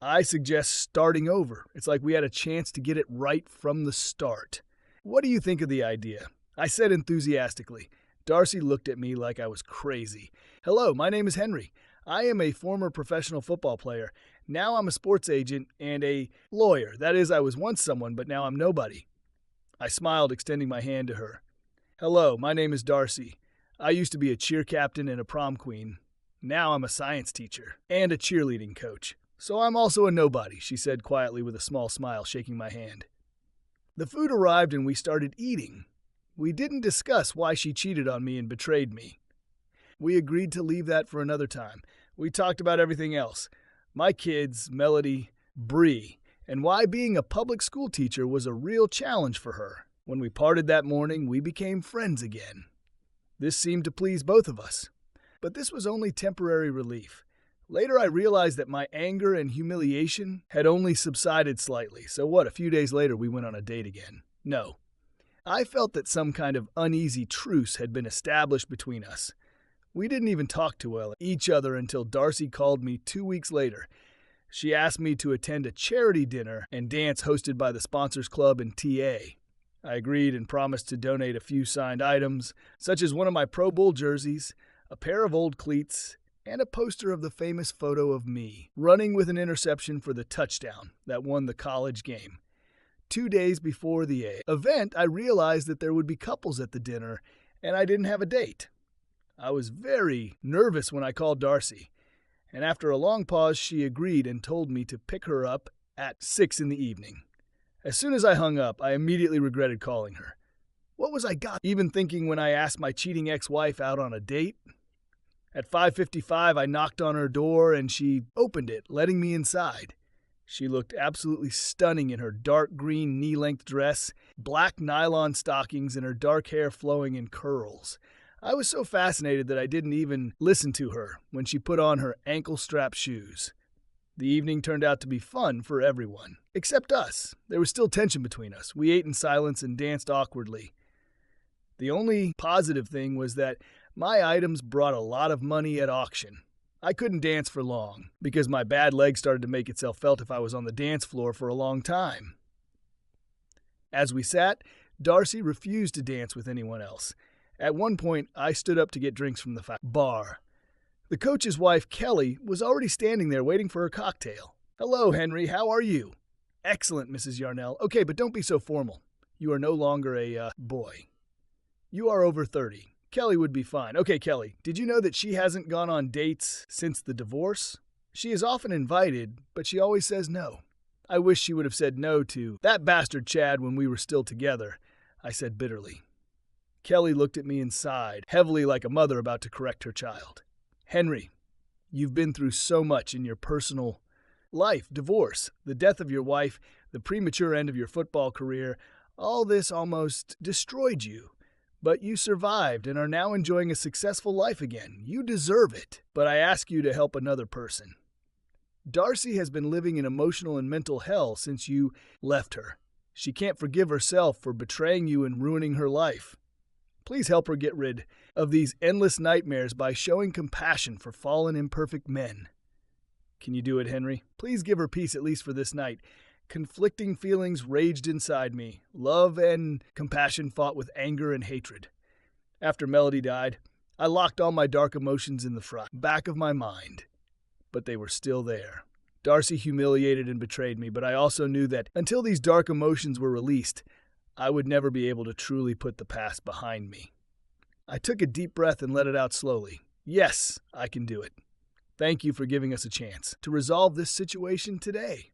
I suggest starting over. It's like we had a chance to get it right from the start. What do you think of the idea? I said enthusiastically. Darcy looked at me like I was crazy. Hello, my name is Henry. I am a former professional football player. Now I'm a sports agent and a lawyer. That is, I was once someone, but now I'm nobody. I smiled, extending my hand to her. Hello, my name is Darcy. I used to be a cheer captain and a prom queen. Now I'm a science teacher and a cheerleading coach. So I'm also a nobody, she said quietly with a small smile, shaking my hand. The food arrived and we started eating. We didn't discuss why she cheated on me and betrayed me. We agreed to leave that for another time. We talked about everything else. My kids, Melody, Bree, and why being a public school teacher was a real challenge for her. When we parted that morning, we became friends again. This seemed to please both of us. But this was only temporary relief. Later I realized that my anger and humiliation had only subsided slightly. So what, a few days later we went on a date again? No. I felt that some kind of uneasy truce had been established between us. We didn't even talk to each other until Darcy called me 2 weeks later. She asked me to attend a charity dinner and dance hosted by the Sponsors Club and TA. I agreed and promised to donate a few signed items, such as one of my Pro Bowl jerseys, a pair of old cleats, and a poster of the famous photo of me running with an interception for the touchdown that won the college game. 2 days before the event, I realized that there would be couples at the dinner, and I didn't have a date. I was very nervous when I called Darcy, and after a long pause, she agreed and told me to pick her up at 6 in the evening. As soon as I hung up, I immediately regretted calling her. What was I even thinking when I asked my cheating ex-wife out on a date? At 5:55, I knocked on her door and she opened it, letting me inside. She looked absolutely stunning in her dark green knee-length dress, black nylon stockings, and her dark hair flowing in curls. I was so fascinated that I didn't even listen to her when she put on her ankle-strap shoes. The evening turned out to be fun for everyone, except us. There was still tension between us. We ate in silence and danced awkwardly. The only positive thing was that my items brought a lot of money at auction. I couldn't dance for long, because my bad leg started to make itself felt if I was on the dance floor for a long time. As we sat, Darcy refused to dance with anyone else. At one point, I stood up to get drinks from the bar. The coach's wife, Kelly, was already standing there waiting for her cocktail. "Hello, Henry. How are you?" "Excellent, Mrs. Yarnell." "Okay, but don't be so formal. You are no longer a boy. You are over 30. Kelly would be fine." "Okay, Kelly, did you know that she hasn't gone on dates since the divorce? She is often invited, but she always says no." "I wish she would have said no to that bastard Chad when we were still together," I said bitterly. Kelly looked at me and sighed, heavily like a mother about to correct her child. "Henry, you've been through so much in your personal life, divorce, the death of your wife, the premature end of your football career. All this almost destroyed you. But you survived and are now enjoying a successful life again. You deserve it. But I ask you to help another person. Darcy has been living in emotional and mental hell since you left her. She can't forgive herself for betraying you and ruining her life. Please help her get rid of these endless nightmares by showing compassion for fallen, imperfect men. Can you do it, Henry? Please give her peace at least for this night. Conflicting feelings raged inside me. Love and compassion fought with anger and hatred. After Melody died, I locked all my dark emotions in the back of my mind. But they were still there. Darcy humiliated and betrayed me, but I also knew that until these dark emotions were released, I would never be able to truly put the past behind me. I took a deep breath and let it out slowly. Yes, I can do it. Thank you for giving us a chance to resolve this situation today.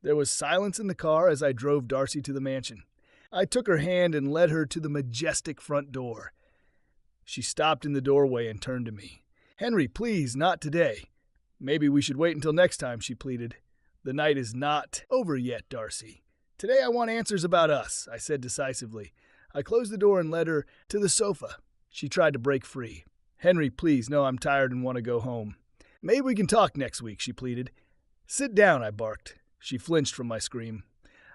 There was silence in the car as I drove Darcy to the mansion. I took her hand and led her to the majestic front door. She stopped in the doorway and turned to me. Henry, please, not today. Maybe we should wait until next time, she pleaded. The night is not over yet, Darcy. Today I want answers about us, I said decisively. I closed the door and led her to the sofa. She tried to break free. Henry, please, no, I'm tired and want to go home. Maybe we can talk next week, she pleaded. Sit down, I barked. She flinched from my scream.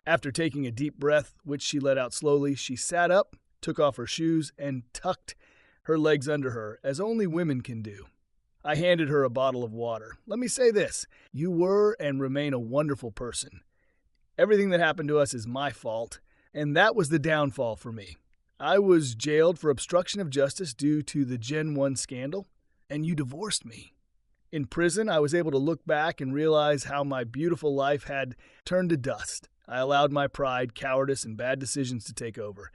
After taking a deep breath, which she let out slowly, she sat up, took off her shoes, and tucked her legs under her, as only women can do. I handed her a bottle of water. Let me say this. You were and remain a wonderful person. Everything that happened to us is my fault, and that was the downfall for me. I was jailed for obstruction of justice due to the Gen 1 scandal, and you divorced me. In prison, I was able to look back and realize how my beautiful life had turned to dust. I allowed my pride, cowardice, and bad decisions to take over.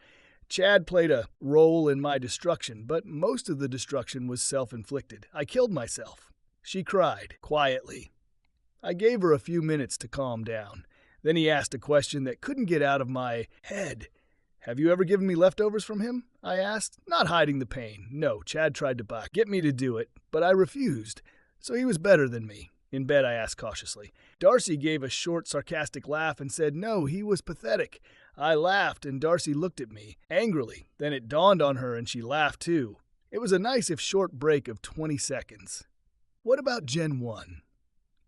Chad played a role in my destruction, but most of the destruction was self-inflicted. I killed myself. She cried, quietly. I gave her a few minutes to calm down. Then he asked a question that couldn't get out of my head. Have you ever given me leftovers from him? I asked, not hiding the pain. No, Chad tried to get me to do it, but I refused. So he was better than me. In bed, I asked cautiously. Darcy gave a short, sarcastic laugh and said, no, he was pathetic. I laughed, and Darcy looked at me, angrily. Then it dawned on her, and she laughed too. It was a nice if short break of 20 seconds. What about Gen 1?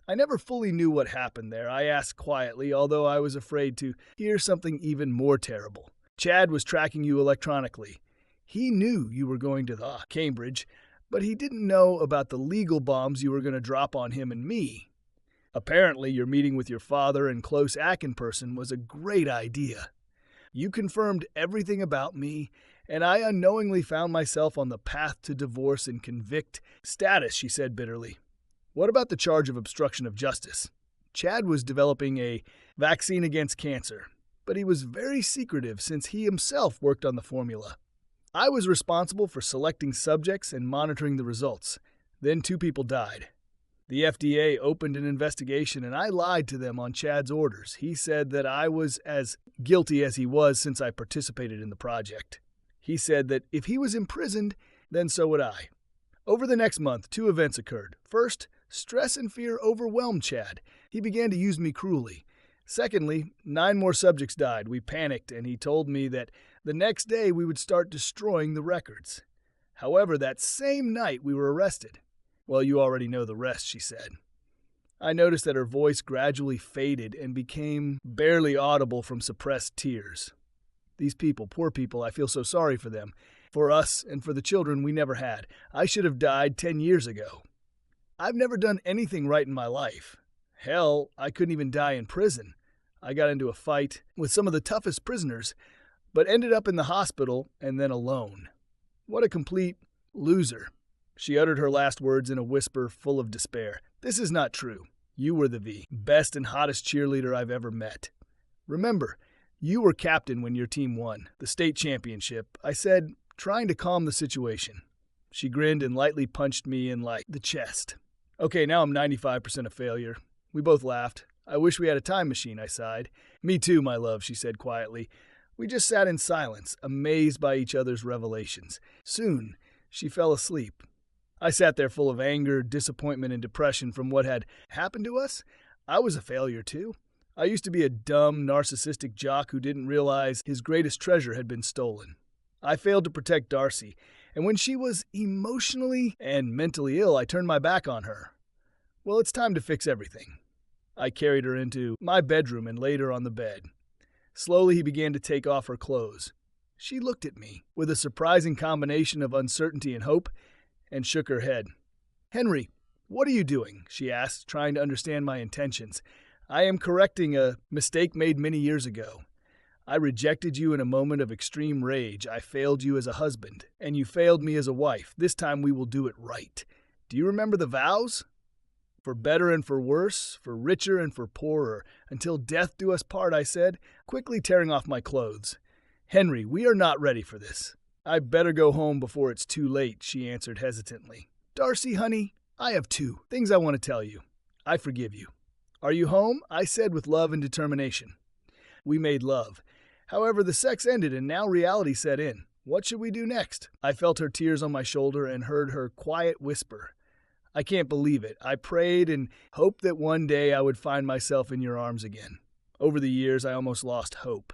I never fully knew what happened there, I asked quietly, although I was afraid to hear something even more terrible. Chad was tracking you electronically. He knew you were going to Cambridge, but he didn't know about the legal bombs you were going to drop on him and me. Apparently, your meeting with your father and close Akin person was a great idea. You confirmed everything about me, and I unknowingly found myself on the path to divorce and convict status, she said bitterly. What about the charge of obstruction of justice? Chad was developing a vaccine against cancer, but he was very secretive since he himself worked on the formula. I was responsible for selecting subjects and monitoring the results. Then 2 people died. The FDA opened an investigation and I lied to them on Chad's orders. He said that I was as guilty as he was since I participated in the project. He said that if he was imprisoned, then so would I. Over the next month, 2 events occurred. First, stress and fear overwhelmed Chad. He began to use me cruelly. Secondly, 9 more subjects died. We panicked, and he told me that the next day we would start destroying the records. However, that same night we were arrested. Well, you already know the rest, she said. I noticed that her voice gradually faded and became barely audible from suppressed tears. These people, poor people, I feel so sorry for them, for us and for the children we never had. I should have died 10 years ago. I've never done anything right in my life. Hell, I couldn't even die in prison. I got into a fight with some of the toughest prisoners, but ended up in the hospital and then alone. What a complete loser. She uttered her last words in a whisper full of despair. This is not true. You were the best and hottest cheerleader I've ever met. Remember, you were captain when your team won the state championship, I said, trying to calm the situation. She grinned and lightly punched me in the chest. Okay, now I'm 95% a failure. We both laughed. I wish we had a time machine, I sighed. Me too, my love, she said quietly. We just sat in silence, amazed by each other's revelations. Soon, she fell asleep. I sat there full of anger, disappointment, and depression from what had happened to us. I was a failure too. I used to be a dumb, narcissistic jock who didn't realize his greatest treasure had been stolen. I failed to protect Darcy, and when she was emotionally and mentally ill, I turned my back on her. Well, it's time to fix everything. I carried her into my bedroom and laid her on the bed. Slowly, he began to take off her clothes. She looked at me with a surprising combination of uncertainty and hope and shook her head. "Henry, what are you doing?" she asked, trying to understand my intentions. "I am correcting a mistake made many years ago. I rejected you in a moment of extreme rage. I failed you as a husband, and you failed me as a wife. This time we will do it right. Do you remember the vows? For better and for worse, for richer and for poorer, until death do us part," I said, quickly tearing off my clothes. "Henry, we are not ready for this. I better go home before it's too late," she answered hesitantly. "Darcy, honey, I have two things I want to tell you. I forgive you." "Are you home?" I said with love and determination. We made love. However, the sex ended and now reality set in. What should we do next? I felt her tears on my shoulder and heard her quiet whisper, "I can't believe it. I prayed and hoped that one day I would find myself in your arms again. Over the years, I almost lost hope."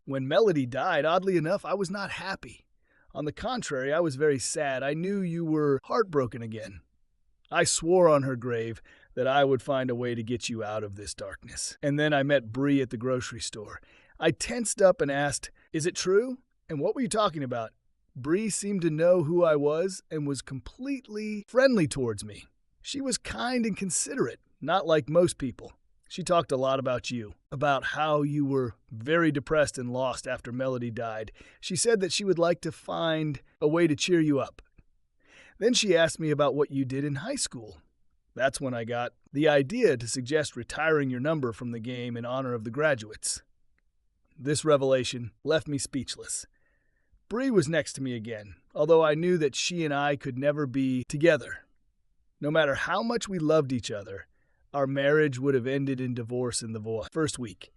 When Melody died, oddly enough, I was not happy. On the contrary, I was very sad. I knew you were heartbroken again. I swore on her grave that I would find a way to get you out of this darkness. And then I met Bree at the grocery store. I tensed up and asked, "Is it true? And what were you talking about?" Bree seemed to know who I was and was completely friendly towards me. She was kind and considerate, not like most people. She talked a lot about you, about how you were very depressed and lost after Melody died. She said that she would like to find a way to cheer you up. Then she asked me about what you did in high school. That's when I got the idea to suggest retiring your number from the game in honor of the graduates. This revelation left me speechless. Bree was next to me again, although I knew that she and I could never be together. No matter how much we loved each other, our marriage would have ended in divorce in the first week.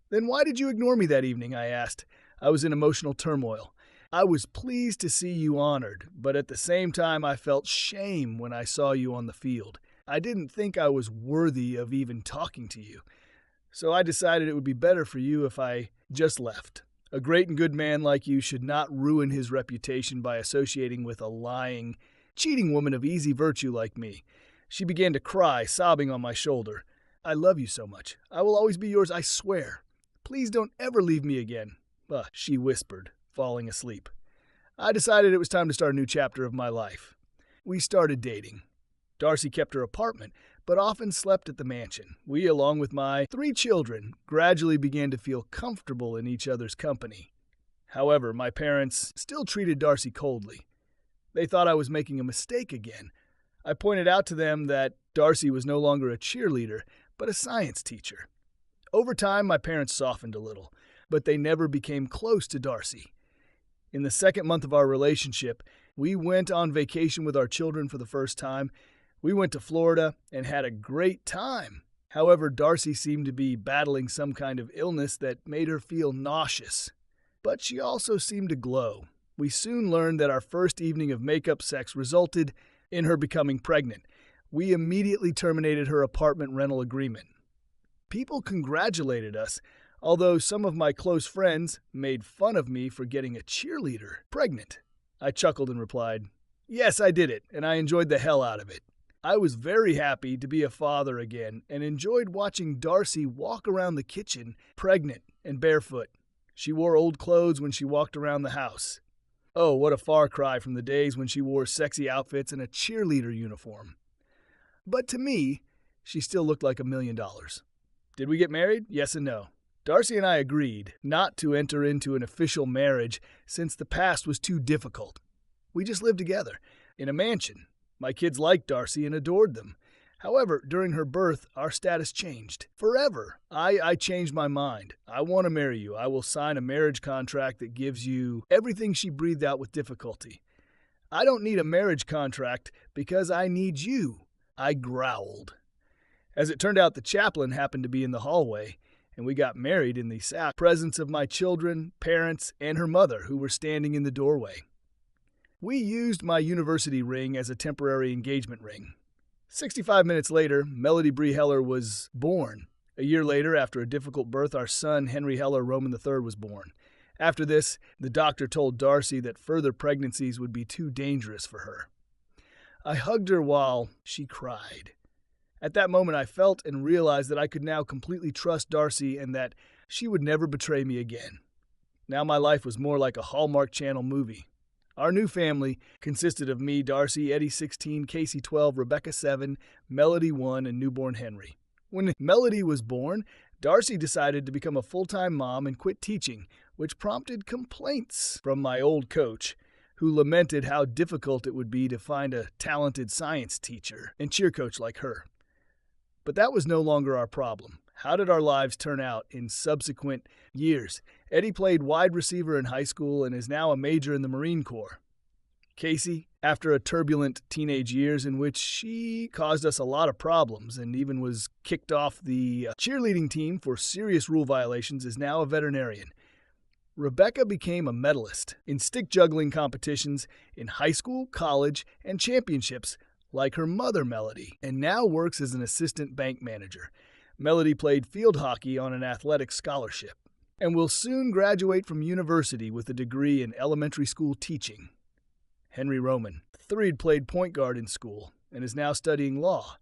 "Then why did you ignore me that evening?" I asked. I was in emotional turmoil. I was pleased to see you honored, but at the same time I felt shame when I saw you on the field. I didn't think I was worthy of even talking to you. So I decided it would be better for you if I just left. A great and good man like you should not ruin his reputation by associating with a lying, cheating woman of easy virtue like me. She began to cry, sobbing on my shoulder. "I love you so much. I will always be yours, I swear. Please don't ever leave me again." She whispered, falling asleep. I decided it was time to start a new chapter of my life. We started dating. Darcy kept her apartment, but often slept at the mansion. We, along with my 3 children, gradually began to feel comfortable in each other's company. However, my parents still treated Darcy coldly. They thought I was making a mistake again. I pointed out to them that Darcy was no longer a cheerleader, but a science teacher. Over time, my parents softened a little, but they never became close to Darcy. In the second month of our relationship, we went on vacation with our children for the first time. We went to Florida and had a great time. However, Darcy seemed to be battling some kind of illness that made her feel nauseous. But she also seemed to glow. We soon learned that our first evening of makeup sex resulted in her becoming pregnant. We immediately terminated her apartment rental agreement. People congratulated us, although some of my close friends made fun of me for getting a cheerleader pregnant. I chuckled and replied, "Yes, I did it, and I enjoyed the hell out of it." I was very happy to be a father again and enjoyed watching Darcy walk around the kitchen, pregnant and barefoot. She wore old clothes when she walked around the house. Oh, what a far cry from the days when she wore sexy outfits and a cheerleader uniform. But to me, she still looked like $1 million. Did we get married? Yes and no. Darcy and I agreed not to enter into an official marriage since the past was too difficult. We just lived together in a mansion. My kids liked Darcy and adored them. However, during her birth, our status changed. Forever. I changed my mind. I want to marry you. I will sign a marriage contract that gives you everything she breathed out with difficulty. I don't need a marriage contract because I need you. I growled. As it turned out, the chaplain happened to be in the hallway, and we got married in the presence of my children, parents, and her mother, who were standing in the doorway. We used my university ring as a temporary engagement ring. 65 minutes later, Melody Bree Heller was born. A year later, after a difficult birth, our son, Henry Heller Roman III, was born. After this, the doctor told Darcy that further pregnancies would be too dangerous for her. I hugged her while she cried. At that moment, I felt and realized that I could now completely trust Darcy and that she would never betray me again. Now my life was more like a Hallmark Channel movie. Our new family consisted of me, Darcy, Eddie 16, Casey 12, Rebecca 7, Melody 1, and newborn Henry. When Melody was born, Darcy decided to become a full-time mom and quit teaching, which prompted complaints from my old coach, who lamented how difficult it would be to find a talented science teacher and cheer coach like her. But that was no longer our problem. How did our lives turn out in subsequent years? Eddie played wide receiver in high school and is now a major in the Marine Corps. Casey, after a turbulent teenage years in which she caused us a lot of problems and even was kicked off the cheerleading team for serious rule violations, is now a veterinarian. Rebecca became a medalist in stick juggling competitions in high school, college, and championships, like her mother, Melody, and now works as an assistant bank manager. Melody played field hockey on an athletic scholarship and will soon graduate from university with a degree in elementary school teaching. Henry Roman III played point guard in school and is now studying law.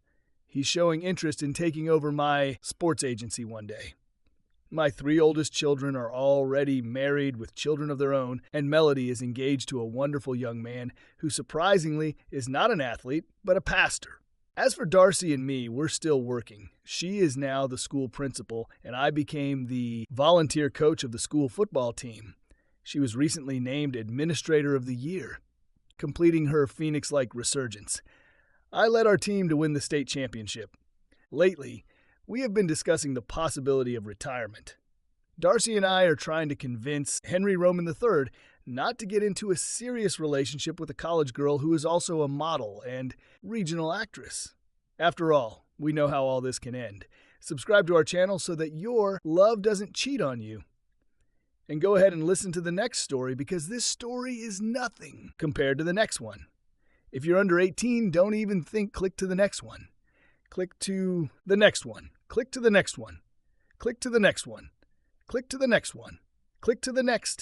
He's showing interest in taking over my sports agency one day. My 3 oldest children are already married with children of their own, and Melody is engaged to a wonderful young man who surprisingly is not an athlete, but a pastor. As for Darcy and me, we're still working. She is now the school principal, and I became the volunteer coach of the school football team. She was recently named Administrator of the Year, completing her Phoenix-like resurgence. I led our team to win the state championship. Lately, we have been discussing the possibility of retirement. Darcy and I are trying to convince Henry Roman III not to get into a serious relationship with a college girl who is also a model and regional actress. After all, we know how all this can end. Subscribe to our channel so that your love doesn't cheat on you. And go ahead and listen to the next story, because this story is nothing compared to the next one. If you're under 18, don't even click to the next one. Click to the next one. Click to the next one. Click to the next one. Click to the next one. Click to the next.